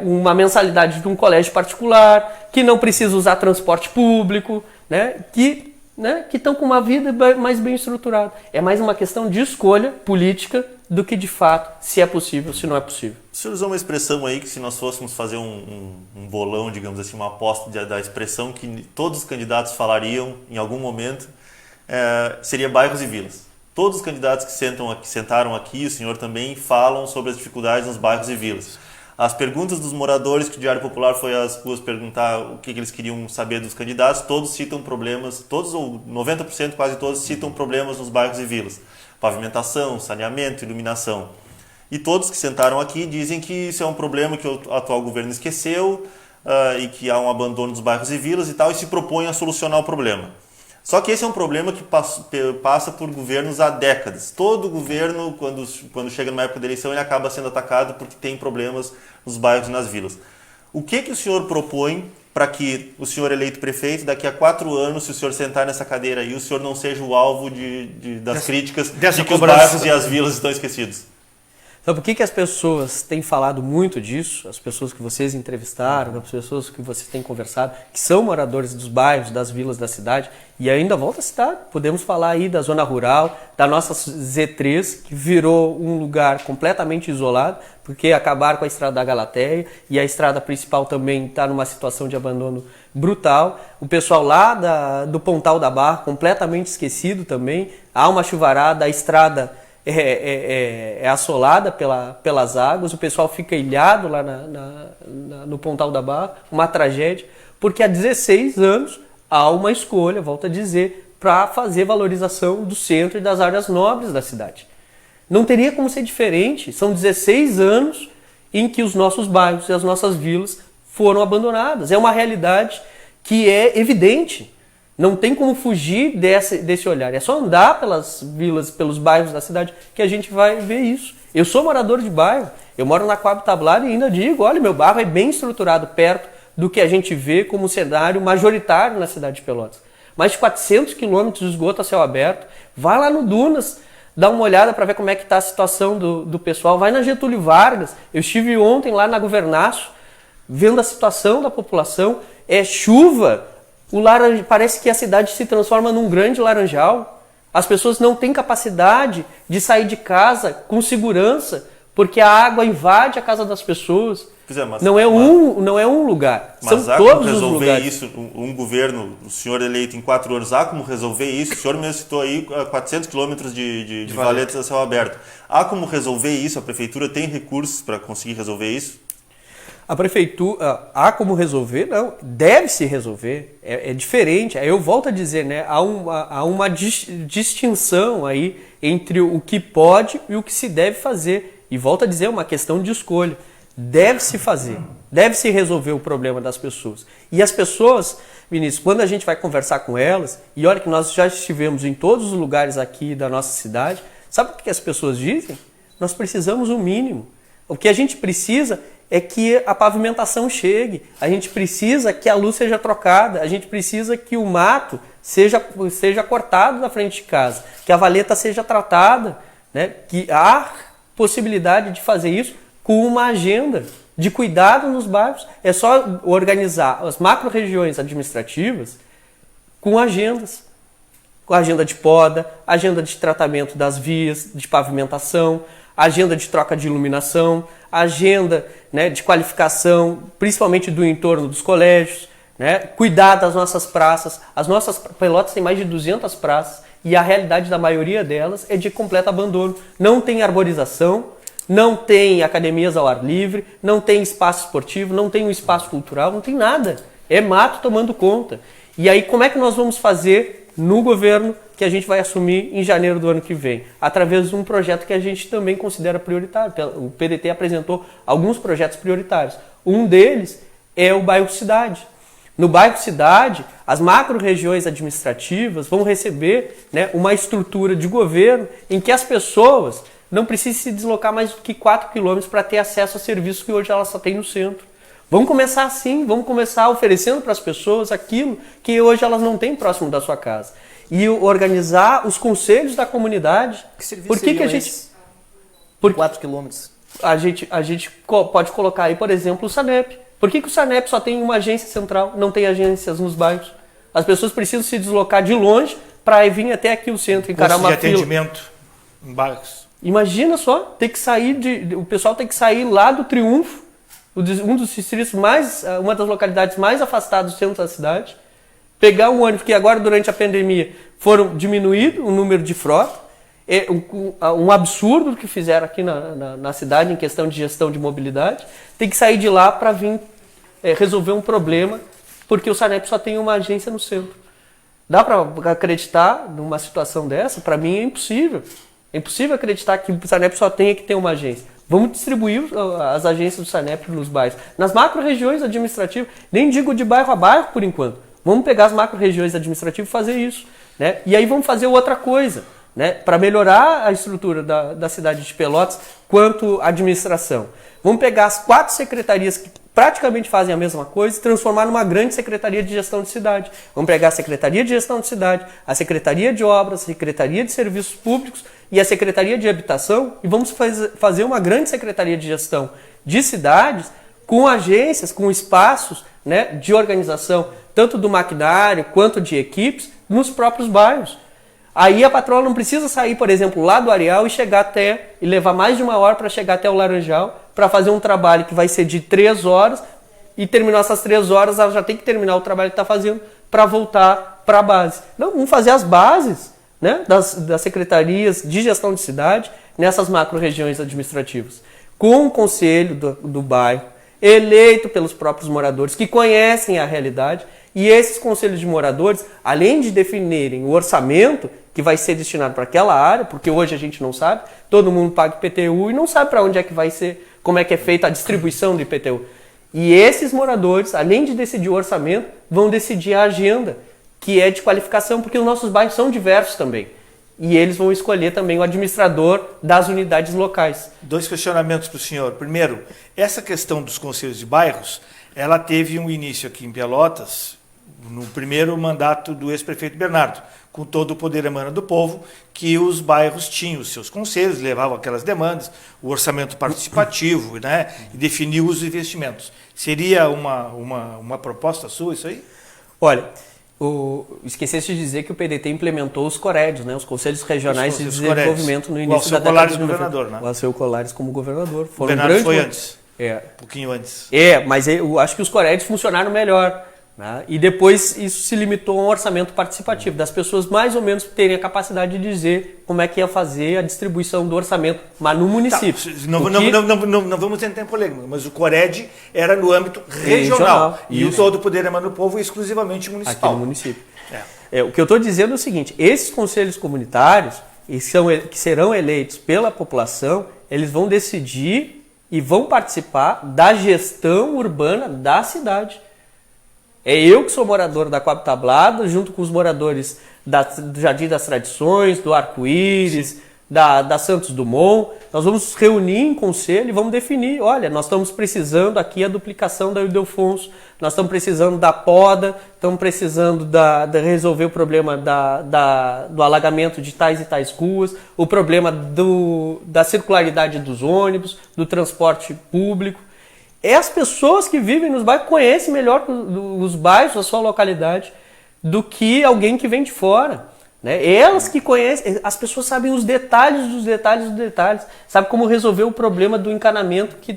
uma mensalidade de um colégio particular, que não precisa usar transporte público, né? Que estão com uma vida mais bem estruturada. É mais uma questão de escolha política do que de fato se é possível, se não é possível. O senhor usou uma expressão aí que, se nós fôssemos fazer um bolão, digamos assim, uma aposta da expressão que todos os candidatos falariam em algum momento, seria bairros e vilas. Todos os candidatos que sentaram aqui, o senhor também, falam sobre as dificuldades nos bairros e vilas. As perguntas dos moradores que o Diário Popular foi às ruas perguntar o que eles queriam saber dos candidatos, todos citam problemas, todos ou 90%, quase todos, citam problemas nos bairros e vilas. Pavimentação, saneamento, iluminação. E todos que sentaram aqui dizem que isso é um problema que o atual governo esqueceu e que há um abandono dos bairros e vilas e tal, e se propõem a solucionar o problema. Só que esse é um problema que passa por governos há décadas. Todo governo, quando chega numa época de eleição, ele acaba sendo atacado porque tem problemas nos bairros e nas vilas. O que o senhor propõe para que o senhor eleito prefeito, daqui a 4 anos, se o senhor sentar nessa cadeira aí, o senhor não seja o alvo das críticas de que os bairros e as vilas estão esquecidos? Então, por que as pessoas têm falado muito disso? As pessoas que vocês entrevistaram, as pessoas que vocês têm conversado, que são moradores dos bairros, das vilas da cidade, e ainda volta a citar, podemos falar aí da zona rural, da nossa Z3, que virou um lugar completamente isolado, porque acabaram com a estrada da Galateia, e a estrada principal também está numa situação de abandono brutal. O pessoal lá do Pontal da Barra, completamente esquecido também. Há uma chuvarada, a estrada é assolada pelas águas, o pessoal fica ilhado lá no Pontal da Barra, uma tragédia, porque há 16 anos há uma escolha, volto a dizer, para fazer valorização do centro e das áreas nobres da cidade. Não teria como ser diferente, são 16 anos em que os nossos bairros e as nossas vilas foram abandonadas. É uma realidade que é evidente. Não tem como fugir desse olhar. É só andar pelas vilas, pelos bairros da cidade que a gente vai ver isso. Eu sou morador de bairro, eu moro na Coab Tablado e ainda digo, olha, meu bairro é bem estruturado, perto do que a gente vê como cenário majoritário na cidade de Pelotas. Mais de 400 quilômetros de esgoto a céu aberto. Vai lá no Dunas, dá uma olhada para ver como é que está a situação do pessoal. Vai na Getúlio Vargas. Eu estive ontem lá na Governaço, vendo a situação da população. É chuva. Parece que a cidade se transforma num grande laranjal. As pessoas não têm capacidade de sair de casa com segurança, porque a água invade a casa das pessoas. Não é um lugar, mas são há todos como resolver os lugares. Isso, um governo, o senhor eleito em 4 anos, há como resolver isso? O senhor mesmo citou aí 400 quilômetros de valetas a céu aberto. Há como resolver isso? A prefeitura tem recursos para conseguir resolver isso? A prefeitura, há como resolver? Não, deve-se resolver, é diferente. Aí eu volto a dizer, né, há uma distinção aí entre o que pode e o que se deve fazer. E volto a dizer, é uma questão de escolha. Deve-se fazer, deve-se resolver o problema das pessoas. E as pessoas, Vinícius, quando a gente vai conversar com elas, e olha que nós já estivemos em todos os lugares aqui da nossa cidade, sabe o que as pessoas dizem? Nós precisamos o mínimo. O que a gente precisa é que a pavimentação chegue, a gente precisa que a luz seja trocada, a gente precisa que o mato seja cortado da frente de casa, que a valeta seja tratada, né? Que há possibilidade de fazer isso com uma agenda de cuidado nos bairros. É só organizar as macro-regiões administrativas com agendas. Com agenda de poda, agenda de tratamento das vias, de pavimentação, agenda de troca de iluminação, agenda, né, de qualificação, principalmente do entorno dos colégios, né, cuidar das nossas praças. As nossas Pelotas têm mais de 200 praças e a realidade da maioria delas é de completo abandono. Não tem arborização, não tem academias ao ar livre, não tem espaço esportivo, não tem um espaço cultural, não tem nada. É mato tomando conta. E aí como é que nós vamos fazer no governo que a gente vai assumir em janeiro do ano que vem? Através de um projeto que a gente também considera prioritário. O PDT apresentou alguns projetos prioritários. Um deles é o bairro Cidade. No bairro Cidade, as macro-regiões administrativas vão receber, né, uma estrutura de governo em que as pessoas não precisam se deslocar mais do que 4 quilômetros para ter acesso a serviços que hoje elas só têm no centro. Vamos começar assim, vamos começar oferecendo para as pessoas aquilo que hoje elas não têm próximo da sua casa. E organizar os conselhos da comunidade. Que serviço Por que a gente... Por 4 quilômetros. A gente pode colocar aí, por exemplo, o SANEP. Por que o SANEP só tem uma agência central, não tem agências nos bairros? As pessoas precisam se deslocar de longe para vir até aqui o centro, encarar uma fila. Atendimento em bairros. Imagina só, ter que sair o pessoal tem que sair lá do Triunfo, um dos distritos uma das localidades mais afastadas do centro da cidade, pegar um ônibus que agora durante a pandemia foram diminuído o número de frota, é um absurdo o que fizeram aqui na cidade em questão de gestão de mobilidade, tem que sair de lá para vir resolver um problema, porque o SANEP só tem uma agência no centro. Dá para acreditar numa situação dessa? Para mim é impossível. É impossível acreditar que o SANEP só tenha que ter uma agência. Vamos distribuir as agências do SANEP nos bairros. Nas macro-regiões administrativas, nem digo de bairro a bairro por enquanto. Vamos pegar as macro-regiões administrativas e fazer isso. Né? E aí vamos fazer outra coisa, né? Para melhorar a estrutura da cidade de Pelotas quanto à administração. Vamos pegar as 4 secretarias que praticamente fazem a mesma coisa e transformar numa grande secretaria de gestão de cidade. Vamos pegar a Secretaria de Gestão de Cidade, a Secretaria de Obras, a Secretaria de Serviços Públicos e a Secretaria de Habitação e vamos fazer uma grande Secretaria de Gestão de Cidades com agências, com espaços, né, de organização, tanto do maquinário quanto de equipes, nos próprios bairros. Aí a patroa não precisa sair, por exemplo, lá do Areal e levar mais de 1 hora para chegar até o Laranjal para fazer um trabalho que vai ser de 3 horas e terminar essas 3 horas, ela já tem que terminar o trabalho que está fazendo para voltar para a base. Não, vamos fazer as bases, né, das secretarias de gestão de cidade nessas macro-regiões administrativas, com o conselho do bairro, eleito pelos próprios moradores que conhecem a realidade. E esses conselhos de moradores, além de definirem o orçamento que vai ser destinado para aquela área, porque hoje a gente não sabe, todo mundo paga IPTU e não sabe para onde é que vai ser, como é que é feita a distribuição do IPTU. E esses moradores, além de decidir o orçamento, vão decidir a agenda, que é de qualificação, porque os nossos bairros são diversos também. E eles vão escolher também o administrador das unidades locais. 2 questionamentos para o senhor. Primeiro, essa questão dos conselhos de bairros, ela teve um início aqui em Pelotas, no primeiro mandato do ex-prefeito Bernardo, com todo o poder emana do povo, que os bairros tinham os seus conselhos, levavam aquelas demandas, o orçamento participativo, né, e definiam os investimentos. Seria uma proposta sua isso aí? Olha, esquecesse de dizer que o PDT implementou os COREDs, né, os Conselhos Regionais de Desenvolvimento, no início da década de 90. Governador, né? O Alceu Colares como governador. O Bernardo foi antes. Um pouquinho antes. Mas eu acho que os COREDs funcionaram melhor. Né? E depois isso se limitou a um orçamento participativo, das pessoas mais ou menos terem a capacidade de dizer como é que ia fazer a distribuição do orçamento, mas no município. Tá, não vamos entrar em polêmica, mas o CORED era no âmbito regional. E o todo o poder emana do povo exclusivamente municipal. Aqui no município. O que eu estou dizendo é o seguinte, esses conselhos comunitários, que serão eleitos pela população, eles vão decidir e vão participar da gestão urbana da cidade. É eu que sou morador da Coab Tablado, junto com os moradores do Jardim das Tradições, do Arco-Íris, da Santos Dumont, nós vamos nos reunir em conselho e vamos definir, olha, nós estamos precisando aqui a duplicação da Ildefonso, nós estamos precisando da poda, estamos precisando de resolver o problema do alagamento de tais e tais ruas, o problema da circularidade dos ônibus, do transporte público. As pessoas que vivem nos bairros conhecem melhor os bairros, a sua localidade, do que alguém que vem de fora. Né? Elas que conhecem, as pessoas sabem os detalhes dos detalhes dos detalhes, sabem como resolver o problema do encanamento que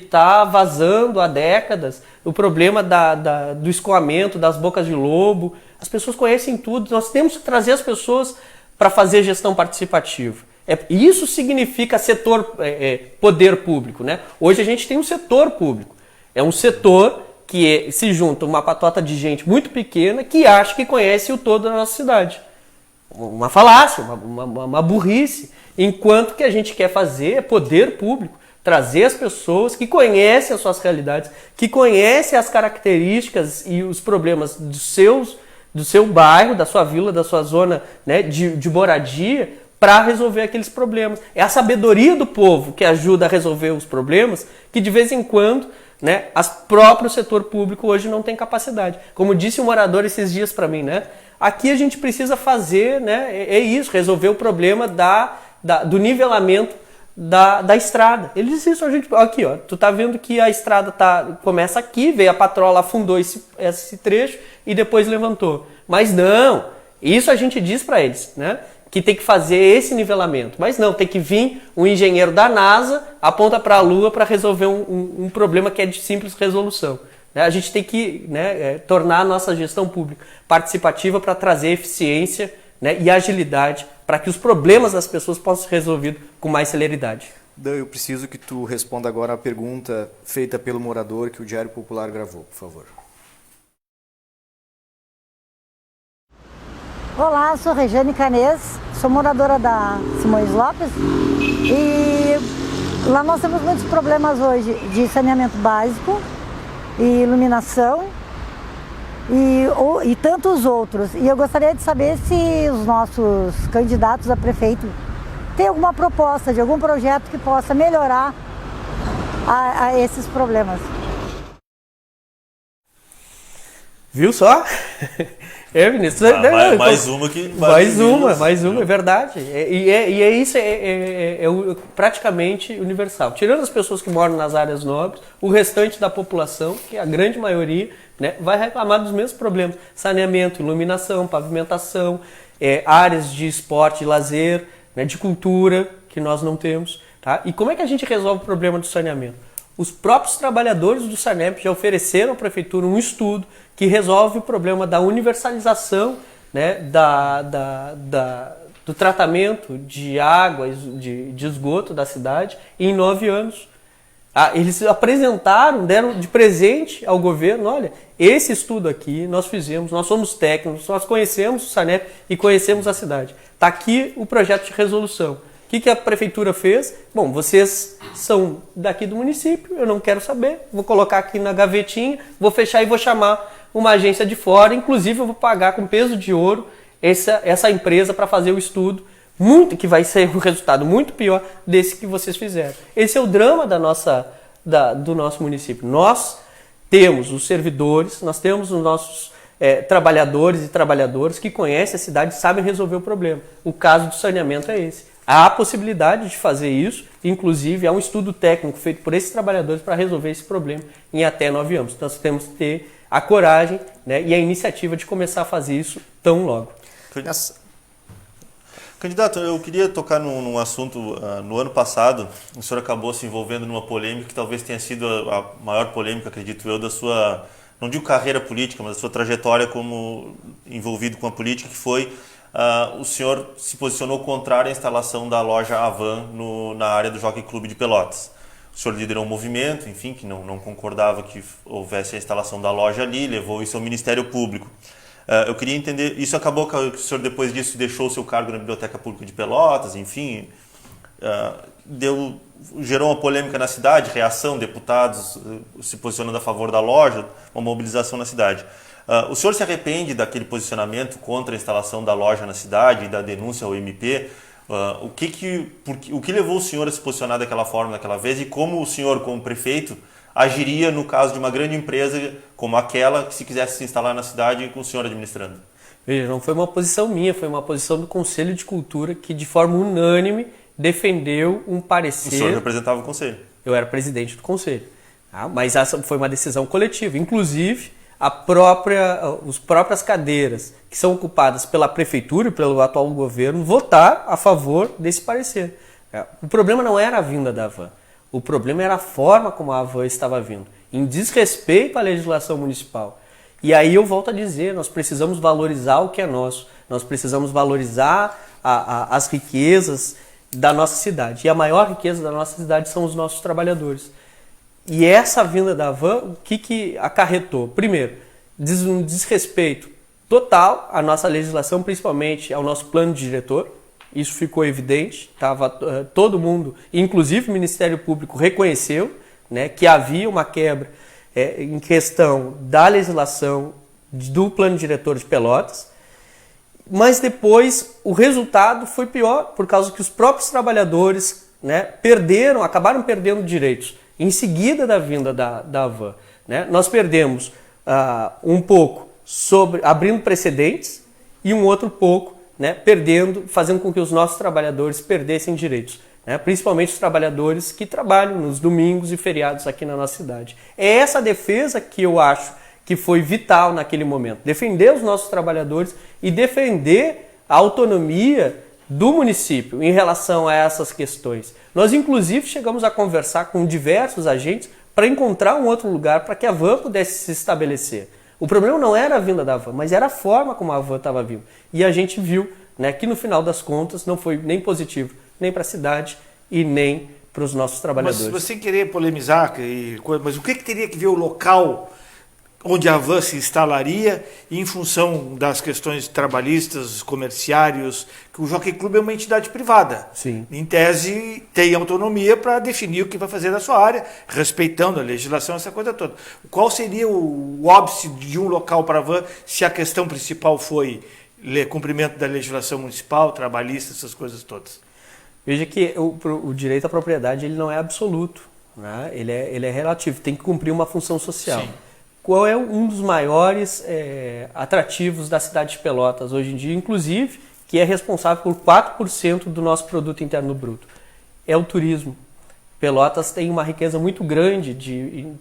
tá vazando há décadas, o problema do escoamento, das bocas de lobo. As pessoas conhecem tudo, nós temos que trazer as pessoas para fazer gestão participativa. Isso significa poder público. Né? Hoje a gente tem um setor público, é um setor que se junta uma patota de gente muito pequena que acha que conhece o todo da nossa cidade. Uma falácia, uma burrice. Enquanto que a gente quer fazer é poder público, trazer as pessoas que conhecem as suas realidades, que conhecem as características e os problemas do seu bairro, da sua vila, da sua zona, né, de moradia, para resolver aqueles problemas. É a sabedoria do povo que ajuda a resolver os problemas, que de vez em quando, né, o próprio setor público hoje não tem capacidade. Como disse um morador esses dias para mim, né, aqui a gente precisa fazer, né, isso, resolver o problema do nivelamento da estrada. Ele disse isso, aqui, ó, tu tá vendo que a estrada começa aqui, veio a patrola, afundou esse trecho e depois levantou. Mas não, isso a gente diz para eles, né, que tem que fazer esse nivelamento. Mas não, tem que vir um engenheiro da NASA, aponta para a Lua para resolver um problema que é de simples resolução. A gente tem que, né, tornar a nossa gestão pública participativa para trazer eficiência, né, e agilidade para que os problemas das pessoas possam ser resolvidos com mais celeridade. Dan, eu preciso que tu responda agora a pergunta feita pelo morador que o Diário Popular gravou, por favor. Olá, sou Regiane Canês, sou moradora da Simões Lopes e lá nós temos muitos problemas hoje de saneamento básico e iluminação e tantos outros. E eu gostaria de saber se os nossos candidatos a prefeito têm alguma proposta de algum projeto que possa melhorar a esses problemas. Viu só? Ministro. Mais uma que... Mais uma, é verdade. Isso é praticamente universal. Tirando as pessoas que moram nas áreas nobres, o restante da população, que é a grande maioria, né, vai reclamar dos mesmos problemas. Saneamento, iluminação, pavimentação, áreas de esporte e lazer, né, de cultura, que nós não temos. Tá? E como é que a gente resolve o problema do saneamento? Os próprios trabalhadores do Sanep já ofereceram à prefeitura um estudo que resolve o problema da universalização, né, do tratamento de água, de esgoto da cidade em 9 anos. Eles apresentaram, deram de presente ao governo, olha, esse estudo aqui nós fizemos, nós somos técnicos, nós conhecemos o Sanep e conhecemos a cidade. Está aqui o projeto de resolução. O que a prefeitura fez? Bom, vocês são daqui do município, eu não quero saber, vou colocar aqui na gavetinha, vou fechar e vou chamar uma agência de fora, inclusive eu vou pagar com peso de ouro essa empresa para fazer o estudo, que vai ser um resultado muito pior desse que vocês fizeram. Esse é o drama do nosso município. Nós temos os servidores, nós temos os nossos trabalhadores e trabalhadoras que conhecem a cidade e sabem resolver o problema. O caso do saneamento é esse. Há a possibilidade de fazer isso, inclusive há um estudo técnico feito por esses trabalhadores para resolver esse problema em até 9 anos. Então, nós temos que ter a coragem, né, e a iniciativa de começar a fazer isso tão logo. Candidato, eu queria tocar num assunto. No ano passado, o senhor acabou se envolvendo numa polêmica que talvez tenha sido a maior polêmica, acredito eu, da sua, não digo carreira política, mas da sua trajetória como envolvido com a política, que foi... o senhor se posicionou contrário à instalação da loja Avan na área do Jockey Clube de Pelotas. O senhor liderou um movimento, enfim, que não concordava que houvesse a instalação da loja ali, levou isso ao Ministério Público. Eu queria entender, isso acabou que o senhor depois disso deixou o seu cargo na Biblioteca Pública de Pelotas, enfim, gerou uma polêmica na cidade, reação, deputados se posicionando a favor da loja, uma mobilização na cidade. O senhor se arrepende daquele posicionamento contra a instalação da loja na cidade e da denúncia ao MP? O que levou o senhor a se posicionar daquela forma, daquela vez, e como o senhor, como prefeito, agiria no caso de uma grande empresa como aquela que se quisesse se instalar na cidade com o senhor administrando? Veja, não foi uma posição minha, foi uma posição do Conselho de Cultura que, de forma unânime, defendeu um parecer... O senhor representava o Conselho. Eu era presidente do Conselho. Tá? Mas essa foi uma decisão coletiva. Inclusive, as próprias cadeiras que são ocupadas pela Prefeitura e pelo atual governo votaram a favor desse parecer. O problema não era a vinda da van. O problema era a forma como a van estava vindo, em desrespeito à legislação municipal. E aí eu volto a dizer, nós precisamos valorizar o que é nosso, nós precisamos valorizar as riquezas da nossa cidade. E a maior riqueza da nossa cidade são os nossos trabalhadores. E essa vinda da van, o que acarretou? Primeiro, um desrespeito total à nossa legislação, principalmente ao nosso plano diretor. Isso ficou evidente, estava todo mundo, inclusive o Ministério Público, reconheceu, né, que havia uma quebra em questão da legislação do plano diretor de Pelotas, mas depois o resultado foi pior, por causa que os próprios trabalhadores, né, acabaram perdendo direitos em seguida da vinda da van. Né? Nós perdemos um pouco abrindo precedentes e um outro pouco, né, fazendo com que os nossos trabalhadores perdessem direitos, né, principalmente os trabalhadores que trabalham nos domingos e feriados aqui na nossa cidade. É essa defesa que eu acho que foi vital naquele momento, defender os nossos trabalhadores e defender a autonomia do município em relação a essas questões. Nós, inclusive, chegamos a conversar com diversos agentes para encontrar um outro lugar para que a van pudesse se estabelecer. O problema não era a vinda da van, mas era a forma como a van estava vindo. E a gente viu, né, que no final das contas não foi nem positivo, nem para a cidade e nem para os nossos trabalhadores. Mas sem querer polemizar, mas o que teria que ver o local onde a van se instalaria em função das questões trabalhistas, comerciários, que o Jockey Club é uma entidade privada. Sim. Em tese, tem autonomia para definir o que vai fazer na sua área, respeitando a legislação, essa coisa toda. Qual seria o óbice de um local para a van se a questão principal foi cumprimento da legislação municipal, trabalhista, essas coisas todas? Veja que o direito à propriedade ele não é absoluto, né? Ele é relativo, tem que cumprir uma função social. Sim. Qual é um dos maiores atrativos da cidade de Pelotas hoje em dia, inclusive, que é responsável por 4% do nosso produto interno bruto? É o turismo. Pelotas tem uma riqueza muito grande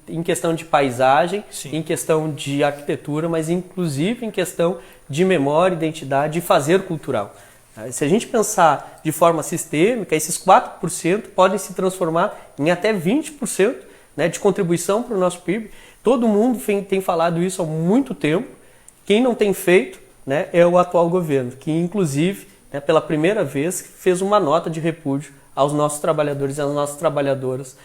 em questão de paisagem, sim, em questão de arquitetura, mas inclusive em questão de memória, identidade e fazer cultural. Se a gente pensar de forma sistêmica, esses 4% podem se transformar em até 20%, né, de contribuição para o nosso PIB. Todo mundo tem falado isso há muito tempo. Quem não tem feito, né, é o atual governo, que inclusive, né, pela primeira vez, fez uma nota de repúdio aos nossos trabalhadores e às nossas trabalhadoras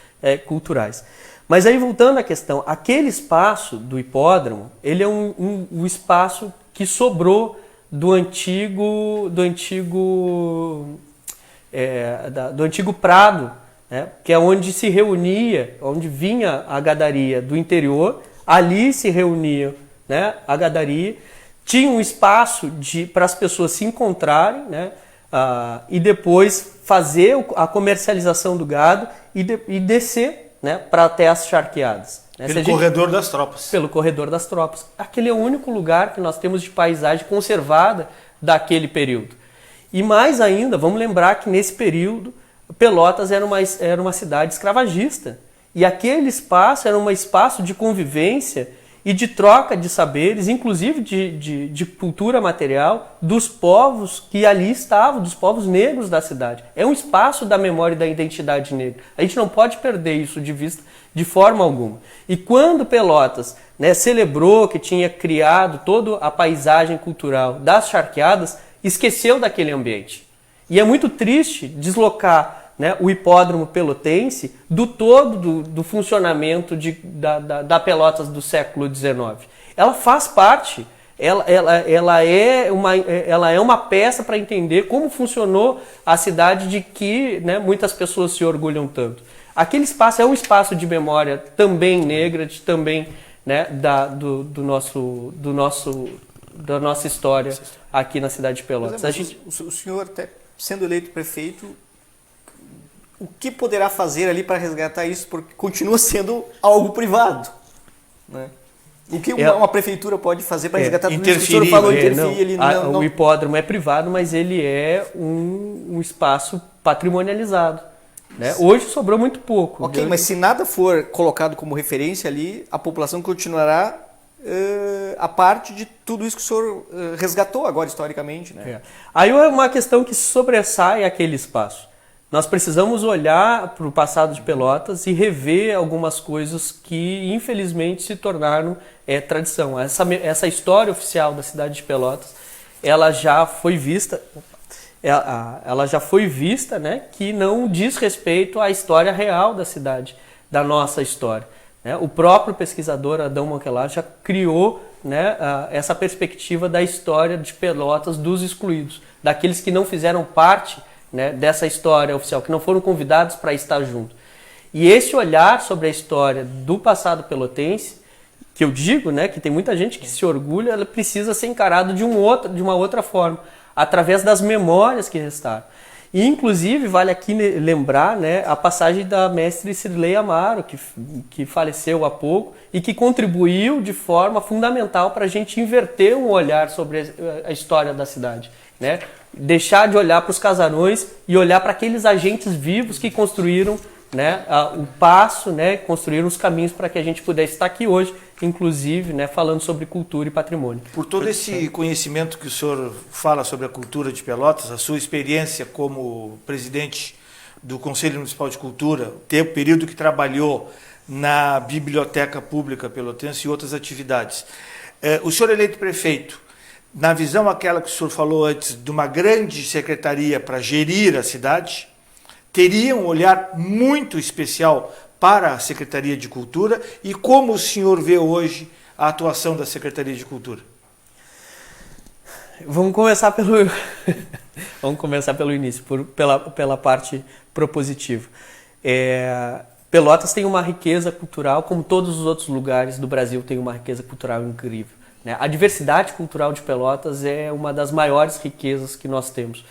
culturais. Mas aí, voltando à questão, aquele espaço do hipódromo, ele é um espaço que sobrou do antigo Prado, né, que é onde se reunia, onde vinha a gadaria do interior, ali se reunia, né, a gadaria, tinha um espaço para as pessoas se encontrarem, né, e depois fazer a comercialização do gado e descer, né, para até as charqueadas. Né? Pelo corredor das tropas. Pelo corredor das tropas. Aquele é o único lugar que nós temos de paisagem conservada daquele período. E mais ainda, vamos lembrar que nesse período Pelotas era uma cidade escravagista. E aquele espaço era um espaço de convivência e de troca de saberes, inclusive de cultura material, dos povos que ali estavam, dos povos negros da cidade. É um espaço da memória e da identidade negra. A gente não pode perder isso de vista de forma alguma. E quando Pelotas, né, celebrou que tinha criado toda a paisagem cultural das charqueadas, esqueceu daquele ambiente. E é muito triste deslocar, né, o hipódromo pelotense do todo do funcionamento da Pelotas do século XIX. Ela faz parte, ela é uma peça para entender como funcionou a cidade de que, né, muitas pessoas se orgulham tanto. Aquele espaço é um espaço de memória também negra, também, né, da nossa história aqui na cidade de Pelotas. Mas, o senhor até sendo eleito prefeito, o que poderá fazer ali para resgatar isso? Porque continua sendo algo privado, né? O que uma prefeitura pode fazer para resgatar tudo isso que o senhor falou, interferir? O hipódromo é privado, mas ele é um espaço patrimonializado, né? Hoje sobrou muito pouco. Ok, mas se nada for colocado como referência ali, a população continuará a parte de tudo isso que o senhor resgatou agora historicamente, né? Aí é uma questão que sobressai aquele espaço. Nós precisamos olhar para o passado de Pelotas e rever algumas coisas que, infelizmente, se tornaram tradição. Essa história oficial da cidade de Pelotas, ela já foi vista, né, que não diz respeito à história real da cidade, da nossa história, né? O próprio pesquisador Adão Monkelar já criou, né, essa perspectiva da história de Pelotas dos excluídos, daqueles que não fizeram parte, né, dessa história oficial, que não foram convidados para estar junto. E esse olhar sobre a história do passado pelotense, que eu digo, né, que tem muita gente que se orgulha, ela precisa ser encarado de uma outra forma, através das memórias que restaram. E, inclusive, vale aqui lembrar, né, a passagem da mestre Cirlei Amaro, que faleceu há pouco e que contribuiu de forma fundamental para a gente inverter um olhar sobre a história da cidade, né? Deixar de olhar para os casarões e olhar para aqueles agentes vivos que construíram, né, o passo, né, construíram os caminhos para que a gente pudesse estar aqui hoje, inclusive, né, falando sobre cultura e patrimônio. Por todo esse conhecimento que o senhor fala sobre a cultura de Pelotas, a sua experiência como presidente do Conselho Municipal de Cultura, o período que trabalhou na Biblioteca Pública Pelotense e outras atividades, o senhor eleito prefeito, na visão aquela que o senhor falou antes, de uma grande secretaria para gerir a cidade, teria um olhar muito especial para a Secretaria de Cultura, e como o senhor vê hoje a atuação da Secretaria de Cultura? Vamos começar pelo início, pela parte propositiva. Pelotas tem uma riqueza cultural, como todos os outros lugares do Brasil tem uma riqueza cultural incrível. A diversidade cultural de Pelotas é uma das maiores riquezas que nós temos.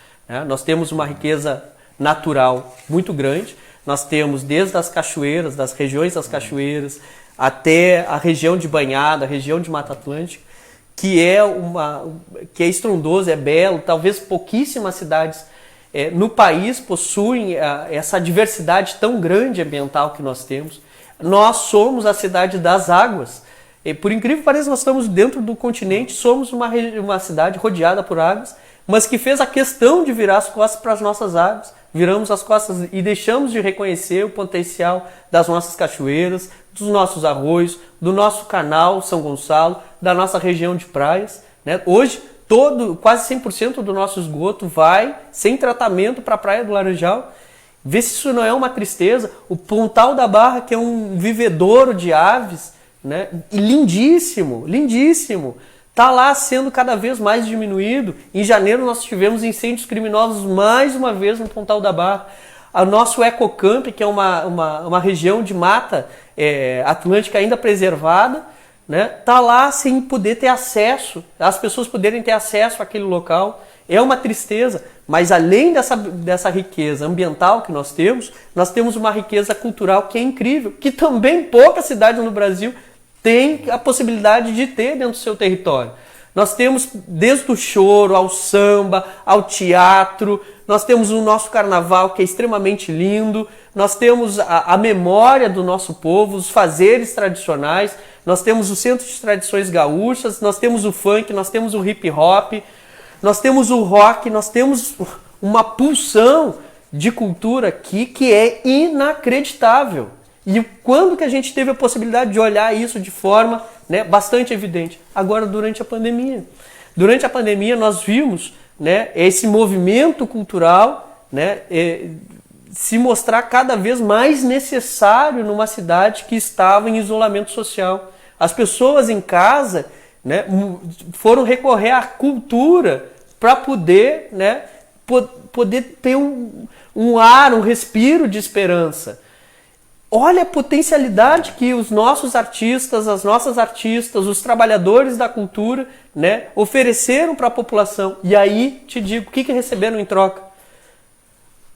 Nós temos uma riqueza natural muito grande. Nós temos desde as cachoeiras, das regiões das cachoeiras, até a região de Banhada, a região de Mata Atlântica, que é estrondoso, é belo. Talvez pouquíssimas cidades no país possuem essa diversidade tão grande ambiental que nós temos. Nós somos a cidade das águas. E, por incrível que pareça, nós estamos dentro do continente, somos uma cidade rodeada por águas, mas que fez a questão de virar as costas para as nossas águas. Viramos as costas e deixamos de reconhecer o potencial das nossas cachoeiras, dos nossos arroios, do nosso canal São Gonçalo, da nossa região de praias, né? Hoje, quase 100% do nosso esgoto vai sem tratamento para a Praia do Laranjal. Vê se isso não é uma tristeza. O Pontal da Barra, que é um vivedouro de aves, né? Lindíssimo, lindíssimo, está lá sendo cada vez mais diminuído. Em janeiro nós tivemos incêndios criminosos mais uma vez no Pontal da Barra. O nosso Ecocamp, que é uma região de mata atlântica ainda preservada, né? Tá lá sem poder ter acesso, as pessoas poderem ter acesso àquele local. É uma tristeza, mas além dessa riqueza ambiental que nós temos uma riqueza cultural que é incrível, que também poucas cidades no Brasil têm a possibilidade de ter dentro do seu território. Nós temos desde o choro, ao samba, ao teatro, nós temos o nosso carnaval, que é extremamente lindo, nós temos a memória do nosso povo, os fazeres tradicionais, nós temos o Centro de Tradições Gaúchas, nós temos o funk, nós temos o hip hop, nós temos o rock, nós temos uma pulsão de cultura aqui que é inacreditável. E quando que a gente teve a possibilidade de olhar isso de forma, né, bastante evidente? Agora, durante a pandemia. Durante a pandemia, nós vimos, né, esse movimento cultural, né, se mostrar cada vez mais necessário numa cidade que estava em isolamento social. As pessoas em casa, né, foram recorrer à cultura para poder, né, poder ter um ar, um respiro de esperança. Olha a potencialidade que os nossos artistas, as nossas artistas, os trabalhadores da cultura, né, ofereceram para a população. E aí, te digo, o que receberam em troca?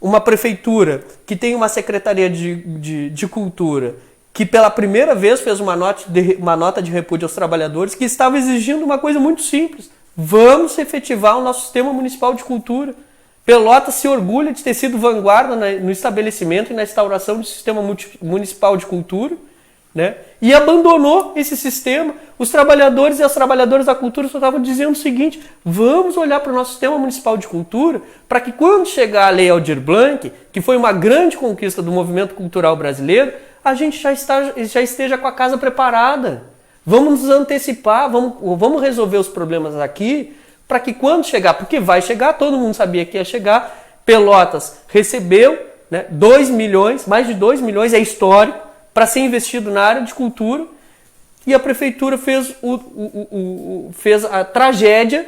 uma prefeitura que tem uma secretaria de cultura que pela primeira vez fez uma nota de repúdio aos trabalhadores, que estava exigindo uma coisa muito simples. Vamos efetivar o nosso sistema municipal de cultura. Pelotas se orgulha de ter sido vanguarda no estabelecimento e na instauração do sistema municipal de cultura, né? E abandonou esse sistema. Os trabalhadores e as trabalhadoras da cultura só estavam dizendo o seguinte: vamos olhar para o nosso sistema municipal de cultura para que quando chegar a Lei Aldir Blanc, que foi uma grande conquista do movimento cultural brasileiro, a gente já esteja com a casa preparada. Vamos nos antecipar, vamos resolver os problemas aqui, para que quando chegar, porque vai chegar, todo mundo sabia que ia chegar, Pelotas recebeu, né, 2 milhões, mais de 2 milhões, é histórico, para ser investido na área de cultura, e a prefeitura fez a tragédia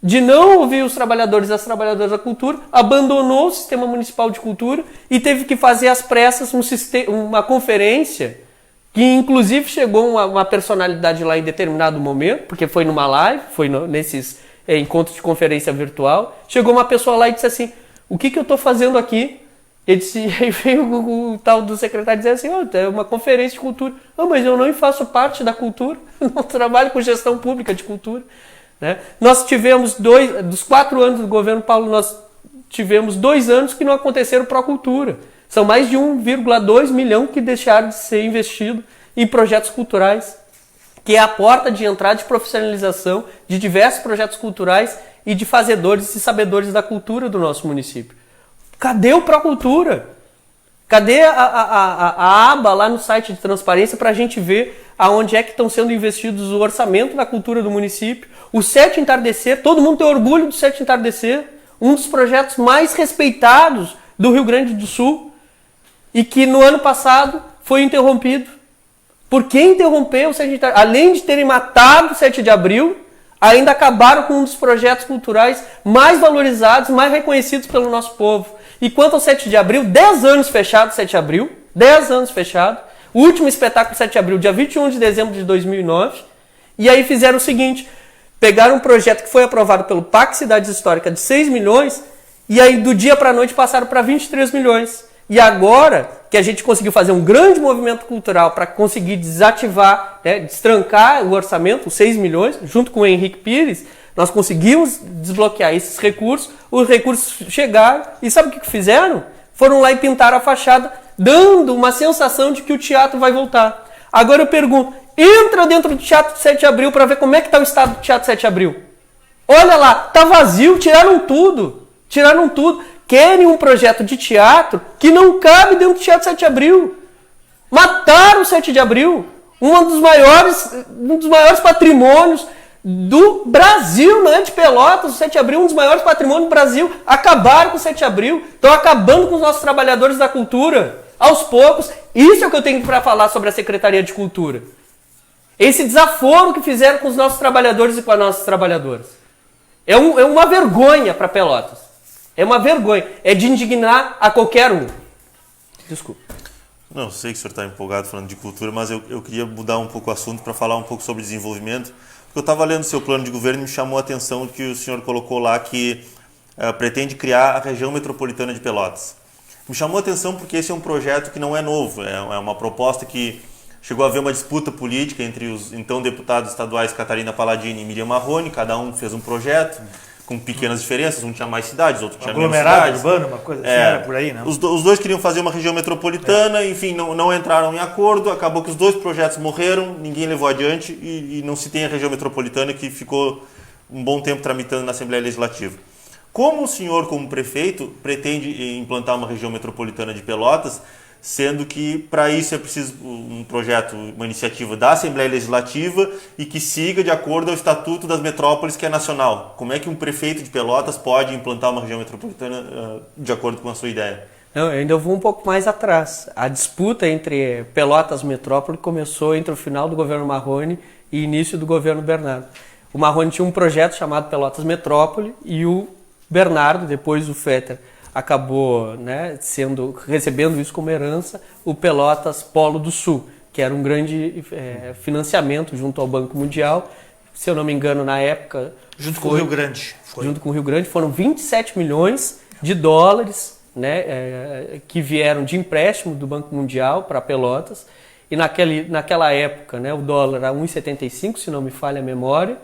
de não ouvir os trabalhadores e as trabalhadoras da cultura, abandonou o sistema municipal de cultura e teve que fazer às pressas uma conferência, que inclusive chegou uma personalidade lá em determinado momento, porque foi numa live, foi nesses encontros de conferência virtual, chegou uma pessoa lá e disse assim: o que eu estou fazendo aqui? Ele disse, aí veio o tal do secretário dizer assim: é uma conferência de cultura. Mas eu não faço parte da cultura, não trabalho com gestão pública de cultura. Né? Nós tivemos dos 4 anos do governo Paulo, nós tivemos 2 anos que não aconteceram pró-cultura. São mais de 1,2 milhão que deixaram de ser investido em projetos culturais, que é a porta de entrada de profissionalização de diversos projetos culturais e de fazedores e sabedores da cultura do nosso município. Cadê o Pró-Cultura? Cadê a aba lá no site de transparência para a gente ver aonde é que estão sendo investidos o orçamento da cultura do município? O Sete Entardecer, todo mundo tem orgulho do Sete Entardecer, um dos projetos mais respeitados do Rio Grande do Sul, e que no ano passado foi interrompido. Por que interrompeu o 7 de abril? Além de terem matado o 7 de abril, ainda acabaram com um dos projetos culturais mais valorizados, mais reconhecidos pelo nosso povo. E quanto ao 7 de abril, 10 anos fechado 7 de abril, 10 anos fechado. O último espetáculo 7 de abril, dia 21 de dezembro de 2009. E aí fizeram o seguinte: pegaram um projeto que foi aprovado pelo PAC Cidades Históricas de 6 milhões, e aí do dia para a noite passaram para 23 milhões. E agora que a gente conseguiu fazer um grande movimento cultural para conseguir desativar, né, destrancar o orçamento, os 6 milhões, junto com o Henrique Pires, nós conseguimos desbloquear esses recursos, os recursos chegaram, e sabe o que fizeram? Foram lá e pintaram a fachada, dando uma sensação de que o teatro vai voltar. Agora eu pergunto, entra dentro do Teatro 7 de Abril para ver como é que está o estado do Teatro 7 de Abril. Olha lá, tá vazio, tiraram tudo. Querem um projeto de teatro que não cabe dentro do Teatro 7 de Abril. Mataram o 7 de Abril, um dos maiores patrimônios do Brasil, não é de Pelotas. O 7 de Abril, um dos maiores patrimônios do Brasil. Acabaram com o 7 de Abril, estão acabando com os nossos trabalhadores da cultura. Aos poucos, isso é o que eu tenho para falar sobre a Secretaria de Cultura. Esse desaforo que fizeram com os nossos trabalhadores e com as nossas trabalhadoras. É uma vergonha para Pelotas. É uma vergonha. É de indignar a qualquer um. Desculpa. Não, sei que o senhor está empolgado falando de cultura, mas eu queria mudar um pouco o assunto para falar um pouco sobre desenvolvimento. Porque eu estava lendo o seu plano de governo e me chamou a atenção que o senhor colocou lá que pretende criar a região metropolitana de Pelotas. Me chamou a atenção porque esse é um projeto que não é novo. É uma proposta que chegou a haver uma disputa política entre os então deputados estaduais Catarina Palladini e Miriam Marrone. Cada um fez um projeto com pequenas diferenças, um tinha mais cidades, outro tinha menos cidades. Aglomerado urbano, uma coisa assim, era por aí, não? Os dois queriam fazer uma região metropolitana, enfim, não entraram em acordo, acabou que os dois projetos morreram, ninguém levou adiante e não se tem a região metropolitana, que ficou um bom tempo tramitando na Assembleia Legislativa. Como o senhor, como prefeito, pretende implantar uma região metropolitana de Pelotas, sendo que para isso é preciso um projeto, uma iniciativa da Assembleia Legislativa e que siga de acordo ao Estatuto das Metrópoles, que é nacional? Como é que um prefeito de Pelotas pode implantar uma região metropolitana de acordo com a sua ideia? Eu ainda vou um pouco mais atrás. A disputa entre Pelotas e Metrópole começou entre o final do governo Marrone e início do governo Bernardo. O Marrone tinha um projeto chamado Pelotas Metrópole e o Bernardo, depois o Fetter, acabou, né, recebendo isso como herança, o Pelotas Polo do Sul, que era um grande financiamento junto ao Banco Mundial. Se eu não me engano, na época... Junto com o Rio Grande. Junto com o Rio Grande, foram 27 milhões de dólares né, que vieram de empréstimo do Banco Mundial para Pelotas, e naquela época, né, o dólar era 1,75, se não me falha a memória,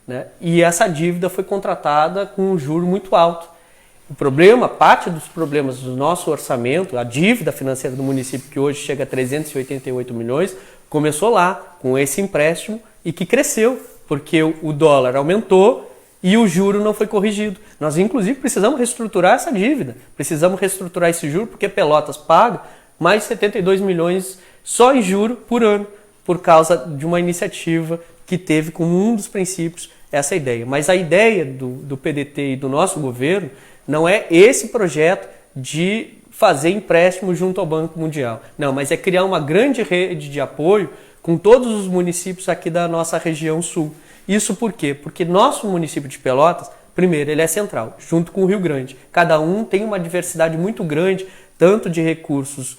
né, e essa dívida foi contratada com um juro muito alto. O problema, parte dos problemas do nosso orçamento, a dívida financeira do município, que hoje chega a 388 milhões, começou lá, com esse empréstimo, e que cresceu, porque o dólar aumentou e o juro não foi corrigido. Nós, inclusive, precisamos reestruturar essa dívida, precisamos reestruturar esse juro, porque Pelotas paga mais de 72 milhões só em juro por ano, por causa de uma iniciativa que teve como um dos princípios essa ideia. Mas a ideia do PDT e do nosso governo não é esse projeto de fazer empréstimo junto ao Banco Mundial. Não, mas é criar uma grande rede de apoio com todos os municípios aqui da nossa região sul. Isso por quê? Porque nosso município de Pelotas, primeiro, ele é central, junto com o Rio Grande. Cada um tem uma diversidade muito grande, tanto de recursos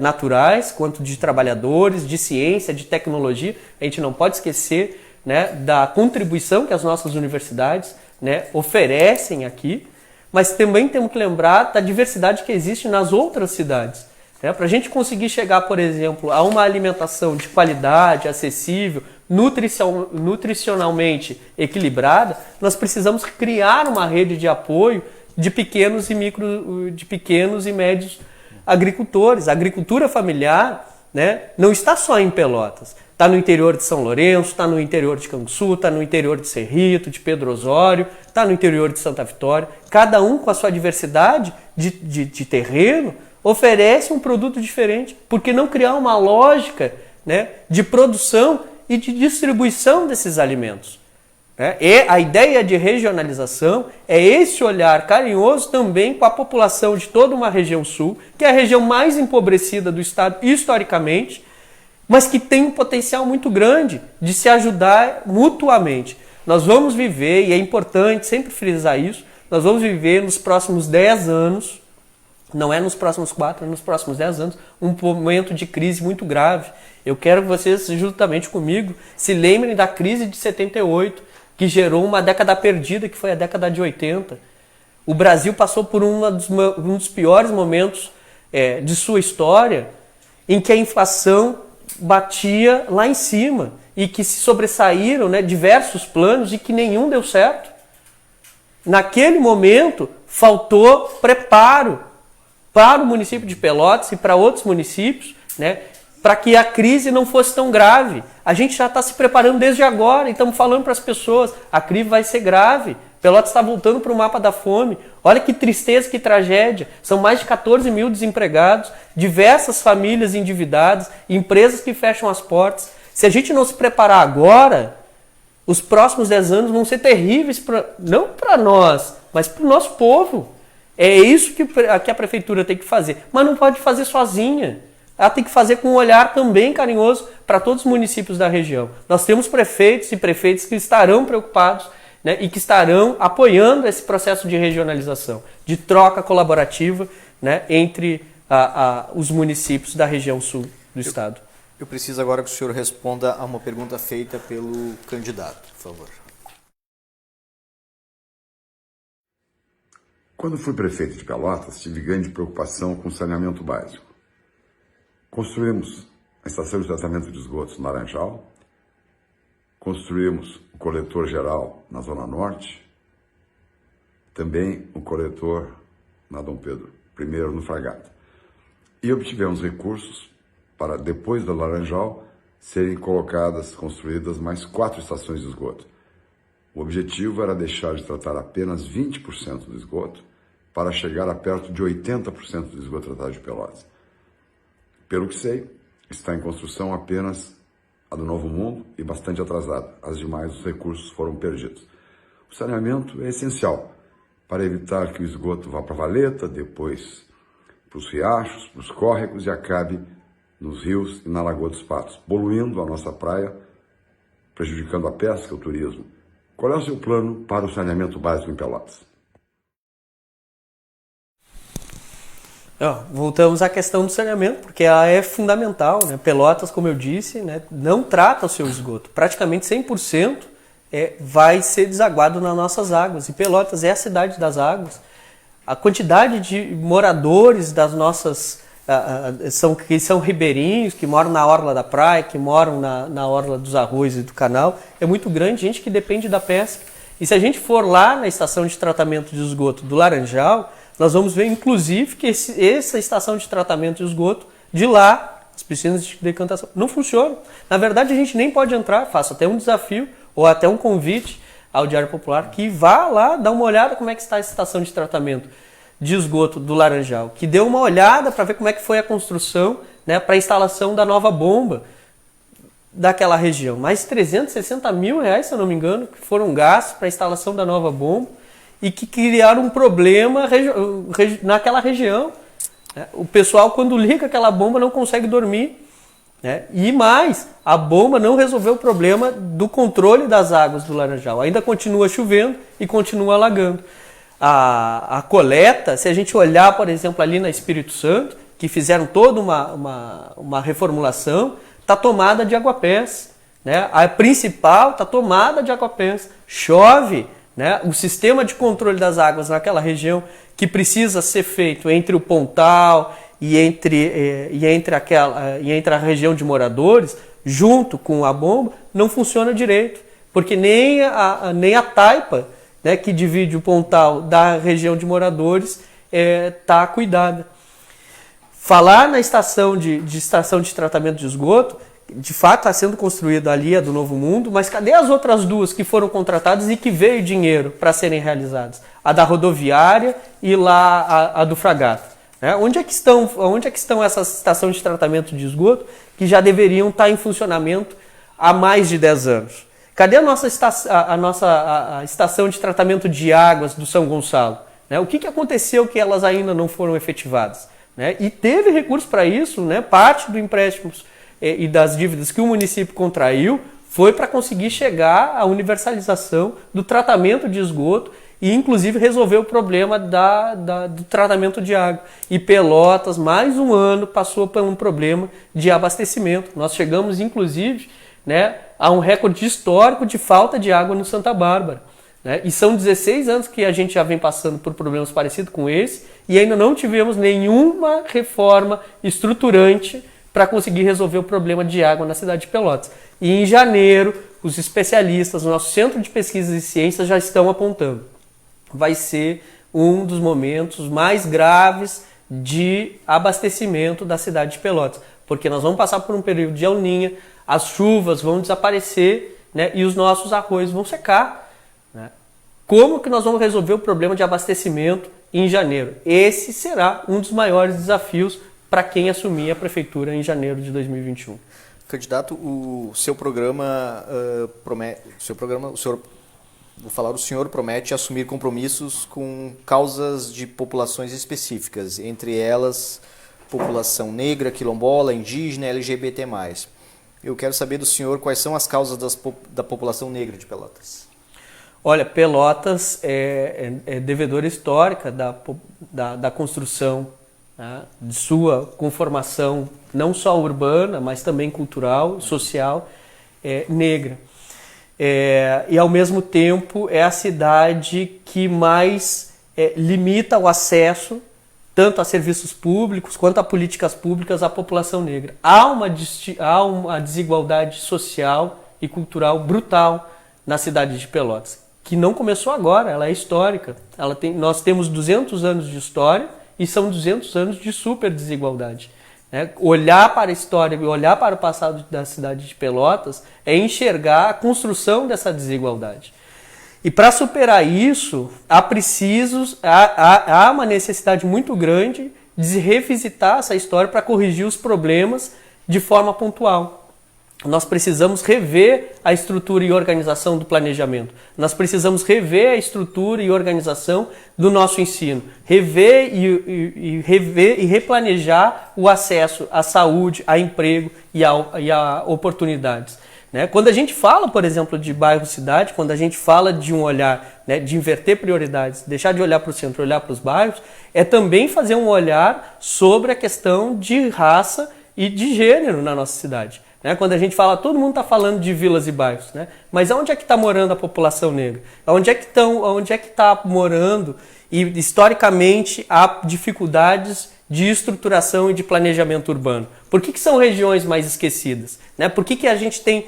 naturais, quanto de trabalhadores, de ciência, de tecnologia. A gente não pode esquecer, né, da contribuição que as nossas universidades, né, oferecem aqui, mas também temos que lembrar da diversidade que existe nas outras cidades. Para a gente conseguir chegar, por exemplo, a uma alimentação de qualidade, acessível, nutricionalmente equilibrada, nós precisamos criar uma rede de apoio de pequenos e médios agricultores. A agricultura familiar, né, não está só em Pelotas. Está no interior de São Lourenço, está no interior de Canguçu, está no interior de Cerrito, de Pedro Osório, está no interior de Santa Vitória. Cada um com a sua diversidade de terreno oferece um produto diferente. Por que não criar uma lógica, né, de produção e de distribuição desses alimentos? E a ideia de regionalização é esse olhar carinhoso também com a população de toda uma região sul, que é a região mais empobrecida do estado historicamente, mas que tem um potencial muito grande de se ajudar mutuamente. Nós vamos viver, e é importante sempre frisar isso, nós vamos viver nos próximos 10 anos, não é nos próximos 4, é nos próximos 10 anos, um momento de crise muito grave. Eu quero que vocês, juntamente comigo, se lembrem da crise de 78, que gerou uma década perdida, que foi a década de 80. O Brasil passou por um dos piores momentos de sua história, em que a inflação batia lá em cima e que se sobressaíram, né, diversos planos e que nenhum deu certo. Naquele momento, faltou preparo para o município de Pelotas e para outros municípios, né, para que a crise não fosse tão grave. A gente já está se preparando desde agora e estamos falando para as pessoas, a crise vai ser grave. Pelotas está voltando para o mapa da fome. Olha que tristeza, que tragédia. São mais de 14 mil desempregados, diversas famílias endividadas, empresas que fecham as portas. Se a gente não se preparar agora, os próximos 10 anos vão ser terríveis, não para nós, mas para o nosso povo. É isso que a prefeitura tem que fazer. Mas não pode fazer sozinha. Ela tem que fazer com um olhar também carinhoso para todos os municípios da região. Nós temos prefeitos e prefeitas que estarão preocupados, né, e que estarão apoiando esse processo de regionalização, de troca colaborativa, né, entre os municípios da região sul do estado. Eu preciso agora que o senhor responda a uma pergunta feita pelo candidato, por favor. Quando fui prefeito de Pelotas, tive grande preocupação com o saneamento básico. Construímos a estação de tratamento de esgotos no Laranjal, construímos o coletor geral na Zona Norte, também o coletor na Dom Pedro I, no Fragata. E obtivemos recursos para, depois do Laranjal, serem construídas mais 4 estações de esgoto. O objetivo era deixar de tratar apenas 20% do esgoto para chegar a perto de 80% do esgoto tratado de Pelotas. Pelo que sei, está em construção apenas a do Novo Mundo e bastante atrasada. As demais, os recursos foram perdidos. O saneamento é essencial para evitar que o esgoto vá para a valeta, depois para os riachos, para os córregos e acabe nos rios e na Lagoa dos Patos, poluindo a nossa praia, prejudicando a pesca e o turismo. Qual é o seu plano para o saneamento básico em Pelotas? Voltamos à questão do saneamento, porque ela é fundamental, né? Pelotas, como eu disse, né, não trata o seu esgoto. Praticamente 100% vai ser desaguado nas nossas águas. E Pelotas é a cidade das águas. a quantidade de moradores das nossas... que são ribeirinhos, que moram na orla da praia, que moram na orla dos arroios e do canal, é muito grande, gente que depende da pesca. E se a gente for lá na estação de tratamento de esgoto do Laranjal, nós vamos ver, inclusive, que essa estação de tratamento de esgoto, de lá, as piscinas de decantação, não funcionam. Na verdade, a gente nem pode entrar, faço até um desafio, ou até um convite ao Diário Popular, que vá lá dar uma olhada como é que está a estação de tratamento de esgoto do Laranjal, que dê uma olhada para ver como é que foi a construção, né, para a instalação da nova bomba daquela região. Mais 360 mil reais, se eu não me engano, que foram gastos para a instalação da nova bomba e que criaram um problema naquela região. O pessoal, quando liga aquela bomba, não consegue dormir. E mais, a bomba não resolveu o problema do controle das águas do Laranjal. Ainda continua chovendo e continua alagando. A coleta, se a gente olhar, por exemplo, ali na Espírito Santo, que fizeram toda uma reformulação, está tomada de aguapés. A principal está tomada de aguapés. Chove, o sistema de controle das águas naquela região, que precisa ser feito entre o Pontal e entre a região de moradores, junto com a bomba, não funciona direito. Porque nem a taipa, que divide o Pontal da região de moradores, está cuidada. Falar na estação de tratamento de esgoto, de fato está sendo construída ali a do Novo Mundo, mas cadê as outras duas que foram contratadas e que veio dinheiro para serem realizadas? A da rodoviária e lá a do Fragata. Onde é que estão essas estações de tratamento de esgoto que já deveriam estar em funcionamento há mais de 10 anos? Cadê a nossa estação de tratamento de águas do São Gonçalo? O que aconteceu que elas ainda não foram efetivadas? E teve recurso para isso, parte do empréstimo e das dívidas que o município contraiu foi para conseguir chegar à universalização do tratamento de esgoto e, inclusive, resolver o problema do tratamento de água. E Pelotas, mais um ano, passou por um problema de abastecimento. Nós chegamos, inclusive, a um recorde histórico de falta de água no Santa Bárbara. E são 16 anos que a gente já vem passando por problemas parecidos com esse e ainda não tivemos nenhuma reforma estruturante para conseguir resolver o problema de água na cidade de Pelotas. E em janeiro, os especialistas, o nosso Centro de Pesquisas e Ciências já estão apontando. Vai ser um dos momentos mais graves de abastecimento da cidade de Pelotas, porque nós vamos passar por um período de El Niño, as chuvas vão desaparecer, e os nossos arroios vão secar. Como que nós vamos resolver o problema de abastecimento em janeiro? Esse será um dos maiores desafios para quem assumir a prefeitura em janeiro de 2021. Candidato, o senhor promete assumir compromissos com causas de populações específicas, entre elas população negra, quilombola, indígena, LGBT+. Eu quero saber do senhor quais são as causas da população negra de Pelotas. Olha, Pelotas é devedora histórica da construção, de sua conformação não só urbana, mas também cultural, social, negra. E ao mesmo tempo é a cidade que mais limita o acesso tanto a serviços públicos quanto a políticas públicas à população negra. Há uma desigualdade social e cultural brutal na cidade de Pelotas, que não começou agora, ela é histórica. Nós temos 200 anos de história e são 200 anos de super desigualdade. Olhar para a história e olhar para o passado da cidade de Pelotas é enxergar a construção dessa desigualdade. E para superar isso, há uma necessidade muito grande de revisitar essa história para corrigir os problemas de forma pontual. Nós precisamos rever a estrutura e organização do planejamento. Nós precisamos rever a estrutura e organização do nosso ensino. Rever e replanejar o acesso à saúde, a emprego e a oportunidades. Quando a gente fala, por exemplo, de bairro-cidade, quando a gente fala de um olhar, de inverter prioridades, deixar de olhar para o centro, olhar para os bairros, é também fazer um olhar sobre a questão de raça e de gênero na nossa cidade. né? Quando a gente fala, todo mundo está falando de vilas e bairros, né? Mas onde é que está morando a população negra? Onde é que está morando? E historicamente há dificuldades de estruturação e de planejamento urbano. Por que são regiões mais esquecidas? Né? Por que a gente tem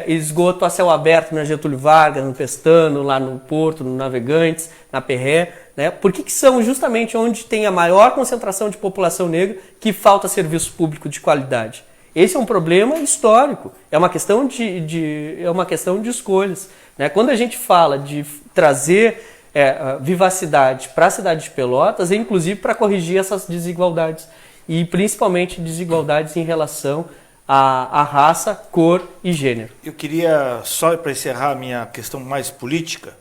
esgoto a céu aberto na Getúlio Vargas, no Pestano, lá no Porto, no Navegantes, na Perré? Né? Por que são justamente onde tem a maior concentração de população negra que falta serviço público de qualidade? Esse é um problema histórico, é uma questão de escolhas. Né? Quando a gente fala de trazer vivacidade para a cidade de Pelotas, é inclusive para corrigir essas desigualdades, e principalmente desigualdades em relação à raça, cor e gênero. Eu queria, só para encerrar a minha questão mais política,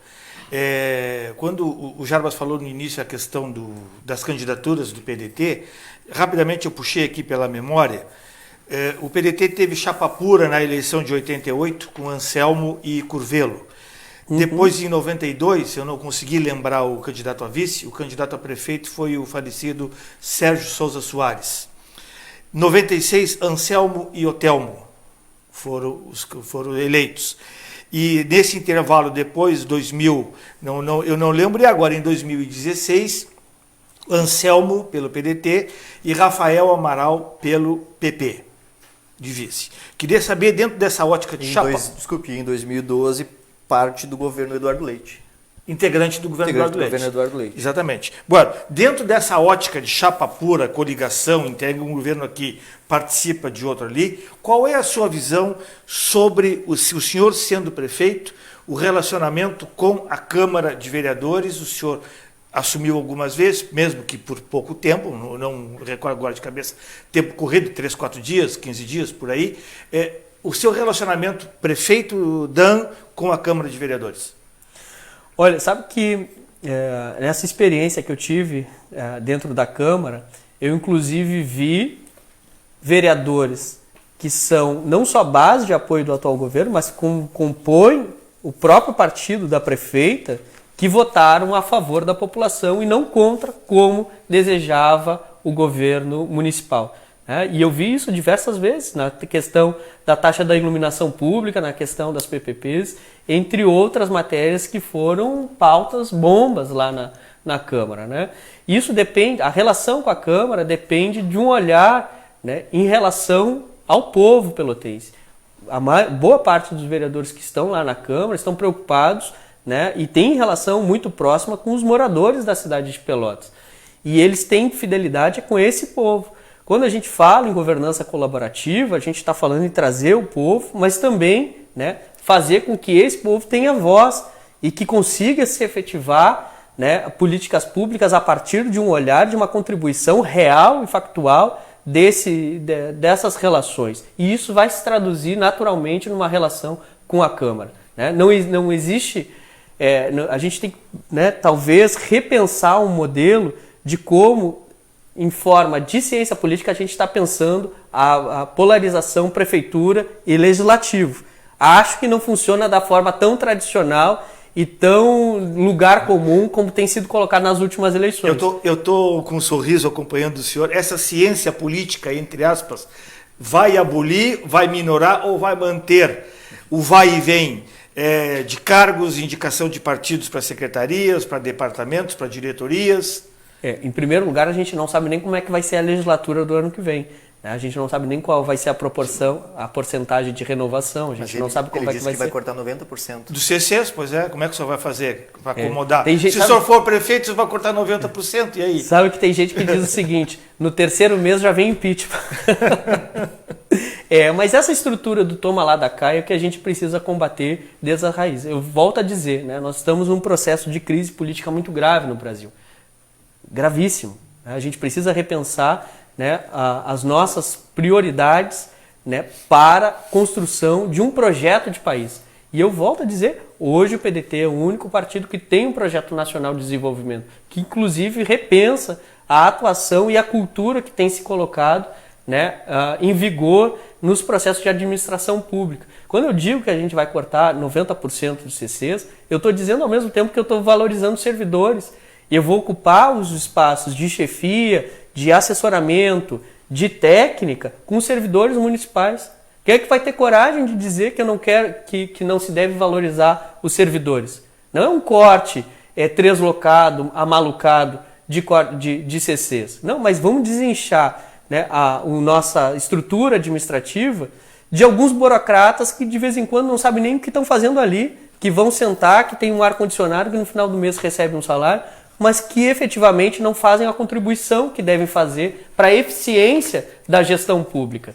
quando o Jarbas falou no início a questão das candidaturas do PDT, rapidamente eu puxei aqui pela memória. O PDT teve chapa pura na eleição de 88 com Anselmo e Curvelo. Depois, em 92, eu não consegui lembrar o candidato a vice, o candidato a prefeito foi o falecido Sérgio Souza Soares. 96, Anselmo e Otelmo foram eleitos. E nesse intervalo, depois, 2000, eu não lembro, e agora em 2016, Anselmo pelo PDT e Rafael Amaral pelo PP, de vice. Queria saber, dentro dessa ótica de chapa... Em 2012... parte do governo Eduardo Leite. Integrante do governo Eduardo Leite. Exatamente. Bueno, dentro dessa ótica de chapa pura, coligação, integra um governo aqui, participa de outro ali, qual é a sua visão sobre o senhor sendo prefeito, o relacionamento com a Câmara de Vereadores? O senhor assumiu algumas vezes, mesmo que por pouco tempo, não recordo agora de cabeça, tempo corrido, 3, 4 dias, 15 dias, por aí. O seu relacionamento prefeito Dan com a Câmara de Vereadores? Olha, sabe que nessa experiência que eu tive dentro da Câmara, eu inclusive vi vereadores que são não só base de apoio do atual governo, mas compõem o próprio partido da prefeita, que votaram a favor da população e não contra, como desejava o governo municipal. E eu vi isso diversas vezes, na questão da taxa da iluminação pública, na questão das PPPs, entre outras matérias que foram pautas bombas lá na Câmara. Né? Isso depende, a relação com a Câmara depende de um olhar, né, em relação ao povo pelotense. Boa parte dos vereadores que estão lá na Câmara estão preocupados, né, e têm relação muito próxima com os moradores da cidade de Pelotas. E eles têm fidelidade com esse povo. Quando a gente fala em governança colaborativa, a gente está falando em trazer o povo, mas também, né, fazer com que esse povo tenha voz e que consiga se efetivar, né, políticas públicas a partir de um olhar, de uma contribuição real e factual dessas relações. E isso vai se traduzir naturalmente numa relação com a Câmara. Né? Não existe... a gente tem que, né, talvez repensar um modelo de como, em forma de ciência política, a gente está pensando a polarização prefeitura e legislativo. Acho que não funciona da forma tão tradicional e tão lugar comum como tem sido colocado nas últimas eleições. Eu tô com um sorriso acompanhando o senhor. Essa ciência política, entre aspas, vai abolir, vai minorar ou vai manter o vai e vem de cargos, indicação de partidos para secretarias, para departamentos, para diretorias? Em primeiro lugar, a gente não sabe nem como é que vai ser a legislatura do ano que vem. A gente não sabe nem qual vai ser a proporção, a porcentagem de renovação. A gente não sabe como é que vai ser. Ele disse que vai cortar 90%. Dos CCs, pois é. Como é que o senhor vai fazer? Vai acomodar? Se o senhor for prefeito, o senhor vai cortar 90%, e aí? Sabe que tem gente que diz o seguinte, no terceiro mês já vem impeachment. Mas essa estrutura do toma lá da cá é o que a gente precisa combater desde a raiz. Eu volto a dizer, né, nós estamos num processo de crise política muito grave no Brasil. Gravíssimo. A gente precisa repensar, né, as nossas prioridades, né, para a construção de um projeto de país. E eu volto a dizer, hoje o PDT é o único partido que tem um projeto nacional de desenvolvimento, que inclusive repensa a atuação e a cultura que tem se colocado, né, em vigor nos processos de administração pública. Quando eu digo que a gente vai cortar 90% dos CCs, eu estou dizendo ao mesmo tempo que eu estou valorizando os servidores. E eu vou ocupar os espaços de chefia, de assessoramento, de técnica com os servidores municipais. Quem é que vai ter coragem de dizer que eu não quero, que não se deve valorizar os servidores? Não é um corte translocado, amalucado de CCs. Não, mas vamos desinchar, né, a nossa estrutura administrativa de alguns burocratas que de vez em quando não sabem nem o que estão fazendo ali, que vão sentar, que tem um ar-condicionado, que no final do mês recebem um salário, mas que efetivamente não fazem a contribuição que devem fazer para a eficiência da gestão pública.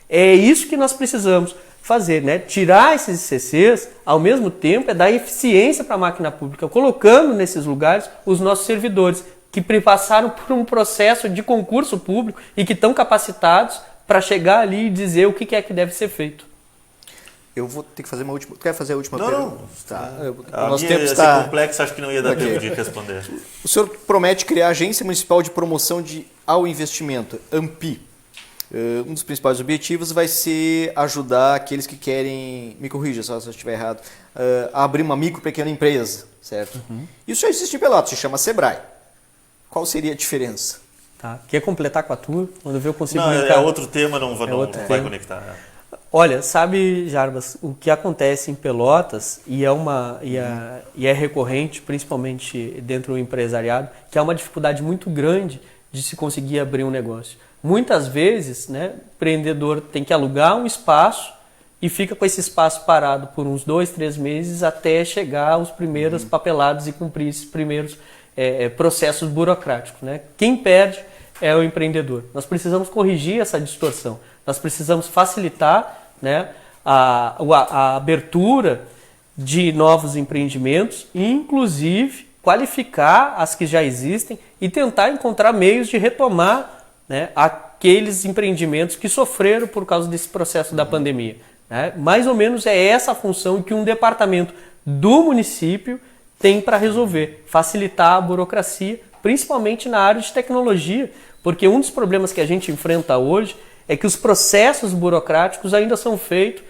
É isso que nós precisamos fazer, né? Tirar esses CCs, ao mesmo tempo, é dar eficiência para a máquina pública, colocando nesses lugares os nossos servidores, que passaram por um processo de concurso público e que estão capacitados para chegar ali e dizer o que é que deve ser feito. Eu vou ter que fazer uma última... Tu quer fazer a última Não, pergunta? não. Tá. A Nosso minha tempo ia está ser complexa, acho que não ia dar tempo de responder. O senhor promete criar a Agência Municipal de Promoção ao Investimento, AMPI. Um dos principais objetivos vai ser ajudar aqueles que querem, me corrija só se eu estiver errado, a abrir uma micro pequena empresa, certo? Isso já existe em Pelotas, se chama Sebrae. Qual seria a diferença? Tá. Quer completar com a tua? Quando eu consigo Não, linkar. é outro tema, não vai outro vai tema. conectar. Olha, sabe, Jarbas, o que acontece em Pelotas, e é recorrente, principalmente dentro do empresariado, que há uma dificuldade muito grande de se conseguir abrir um negócio. Muitas vezes, né, o empreendedor tem que alugar um espaço e fica com esse espaço parado por uns 2, 3 meses até chegar aos primeiros papelados e cumprir esses primeiros processos burocráticos, né? Quem perde é o empreendedor. Nós precisamos corrigir essa distorção. Nós precisamos facilitar, né, a abertura de novos empreendimentos e, inclusive, qualificar as que já existem e tentar encontrar meios de retomar, né, aqueles empreendimentos que sofreram por causa desse processo da pandemia. Né? Mais ou menos é essa a função que um departamento do município tem para resolver, facilitar a burocracia, principalmente na área de tecnologia, porque um dos problemas que a gente enfrenta hoje é que os processos burocráticos ainda são feitos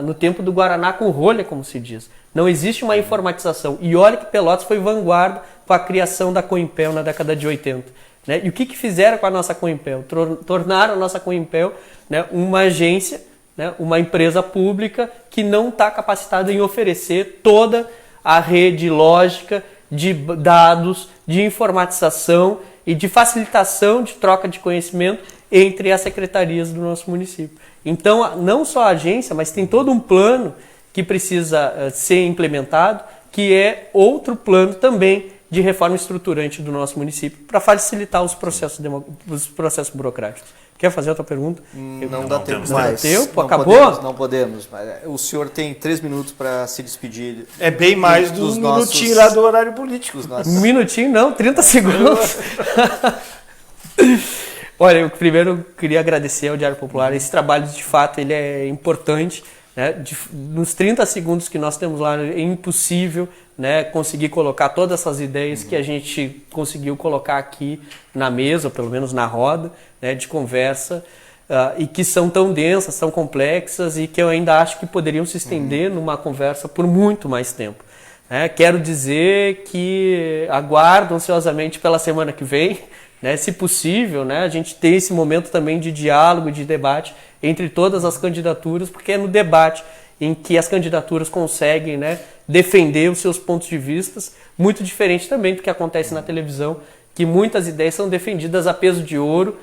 no tempo do Guaraná com rolha, como se diz. Não existe uma informatização. E olha que Pelotas foi vanguarda com a criação da Coimpel na década de 80. Né? E o que fizeram com a nossa Coimpel? Tornaram a nossa Coimpel, né, uma agência, né, uma empresa pública que não está capacitada em oferecer toda a rede lógica de dados, de informatização e de facilitação de troca de conhecimento entre as secretarias do nosso município. Então, não só a agência, mas tem todo um plano que precisa ser implementado, que é outro plano também de reforma estruturante do nosso município para facilitar os processos burocráticos. Quer fazer outra pergunta? Não dá tempo temos mais. tempo? Acabou? Não podemos. O senhor tem 3 minutos para se despedir. É bem mais do dos minutinho nossos- lá do horário político. dos nossos- Um minutinho não, 30 segundos. Olha, eu primeiro queria agradecer ao Diário Popular. Esse trabalho, de fato, ele é importante. Né? Nos 30 segundos que nós temos lá, é impossível, né, conseguir colocar todas essas ideias que a gente conseguiu colocar aqui na mesa, ou pelo menos na roda, né, de conversa, e que são tão densas, tão complexas e que eu ainda acho que poderiam se estender numa conversa por muito mais tempo. Quero dizer que aguardo ansiosamente pela semana que vem, né, se possível, né, a gente ter esse momento também de diálogo, de debate entre todas as candidaturas, porque é no debate em que as candidaturas conseguem, né, defender os seus pontos de vista, muito diferente também do que acontece na televisão, que muitas ideias são defendidas a peso de ouro,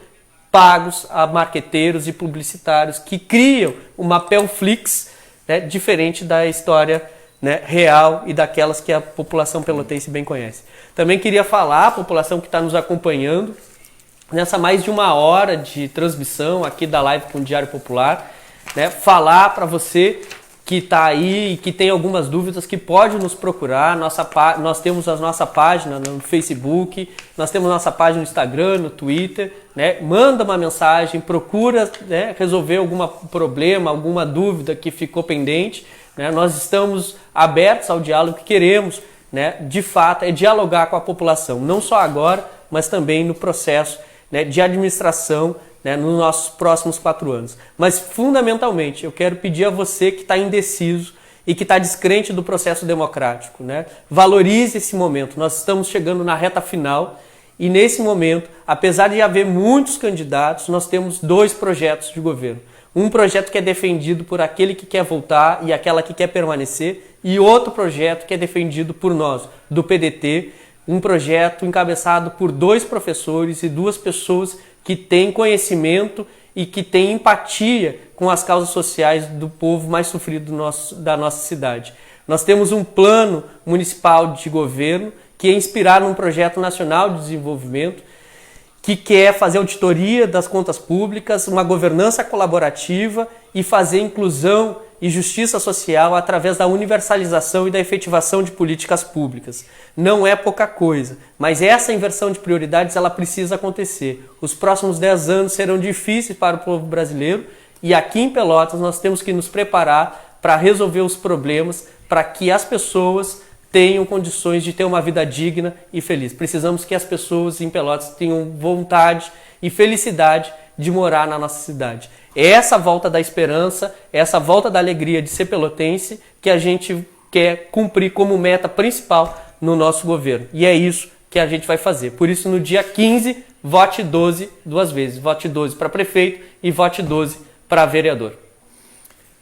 pagos a marqueteiros e publicitários que criam uma Pelflix, né, diferente da história, né, real e daquelas que a população pelotense bem conhece. Também queria falar à população que está nos acompanhando nessa mais de 1 hora de transmissão aqui da live com o Diário Popular, né, falar para você que está aí e que tem algumas dúvidas, que pode nos procurar. Nós temos a nossa página no Facebook, nós temos a nossa página no Instagram, no Twitter. Né? Manda uma mensagem, procura, né, resolver algum problema, alguma dúvida que ficou pendente. Né? Nós estamos abertos ao diálogo, que queremos, né, de fato, é dialogar com a população, não só agora, mas também no processo, né, de administração, né, nos nossos próximos 4 anos. Mas, fundamentalmente, eu quero pedir a você que está indeciso e que está descrente do processo democrático, né, valorize esse momento. Nós estamos chegando na reta final e, nesse momento, apesar de haver muitos candidatos, nós temos 2 projetos de governo. Um projeto que é defendido por aquele que quer voltar e aquela que quer permanecer, e outro projeto que é defendido por nós, do PDT, um projeto encabeçado por 2 professores e 2 pessoas que têm conhecimento e que têm empatia com as causas sociais do povo mais sofrido da nossa cidade. Nós temos um plano municipal de governo que é inspirado num projeto nacional de desenvolvimento que quer fazer auditoria das contas públicas, uma governança colaborativa e fazer inclusão e justiça social através da universalização e da efetivação de políticas públicas. Não é pouca coisa, mas essa inversão de prioridades ela precisa acontecer. Os próximos 10 anos serão difíceis para o povo brasileiro e aqui em Pelotas nós temos que nos preparar para resolver os problemas, para que as pessoas tenham condições de ter uma vida digna e feliz. Precisamos que as pessoas em Pelotas tenham vontade e felicidade de morar na nossa cidade. É essa volta da esperança, essa volta da alegria de ser pelotense que a gente quer cumprir como meta principal no nosso governo. E é isso que a gente vai fazer. Por isso, no dia 15, vote 12 2 vezes. Vote 12 para prefeito e vote 12 para vereador.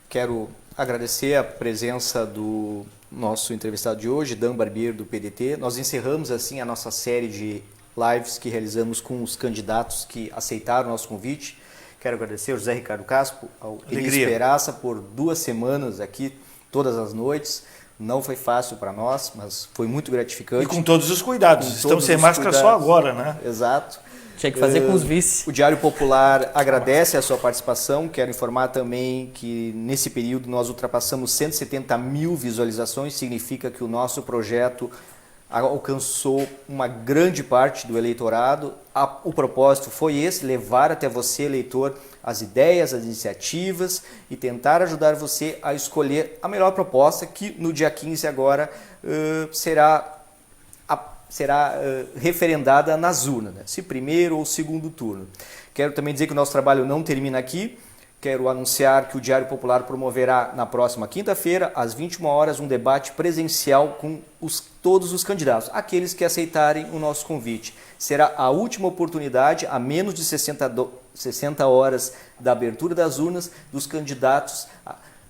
Quero agradecer a presença do nosso entrevistado de hoje, Dan Barbier, do PDT. Nós encerramos assim a nossa série de lives que realizamos com os candidatos que aceitaram o nosso convite. Quero agradecer ao José Ricardo Caspo, ao Elis Peraça por 2 semanas aqui, todas as noites. Não foi fácil para nós, mas foi muito gratificante. E com todos os cuidados. Estamos sem máscara só agora, né? Exato. Tinha que fazer com os vice. O Diário Popular agradece a sua participação. Quero informar também que nesse período nós ultrapassamos 170 mil visualizações. Significa que o nosso projeto alcançou uma grande parte do eleitorado. O propósito foi esse, levar até você, eleitor, as ideias, as iniciativas e tentar ajudar você a escolher a melhor proposta que no dia 15 agora será referendada nas urnas, né? Se primeiro ou segundo turno. Quero também dizer que o nosso trabalho não termina aqui. Quero anunciar que o Diário Popular promoverá na próxima quinta-feira, às 21 horas, um debate presencial com todos os candidatos, aqueles que aceitarem o nosso convite. Será a última oportunidade, a menos de 60 horas da abertura das urnas, dos candidatos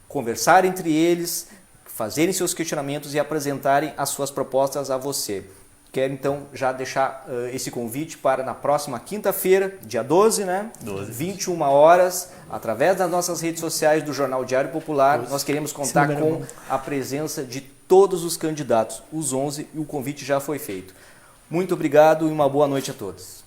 conversar entre eles, fazerem seus questionamentos e apresentarem as suas propostas a você. Quero então já deixar esse convite para na próxima quinta-feira, dia 12, né? 21 horas, através das nossas redes sociais do Jornal Diário Popular. Nós queremos contar com a presença de todos os candidatos, os 11, e o convite já foi feito. Muito obrigado e uma boa noite a todos.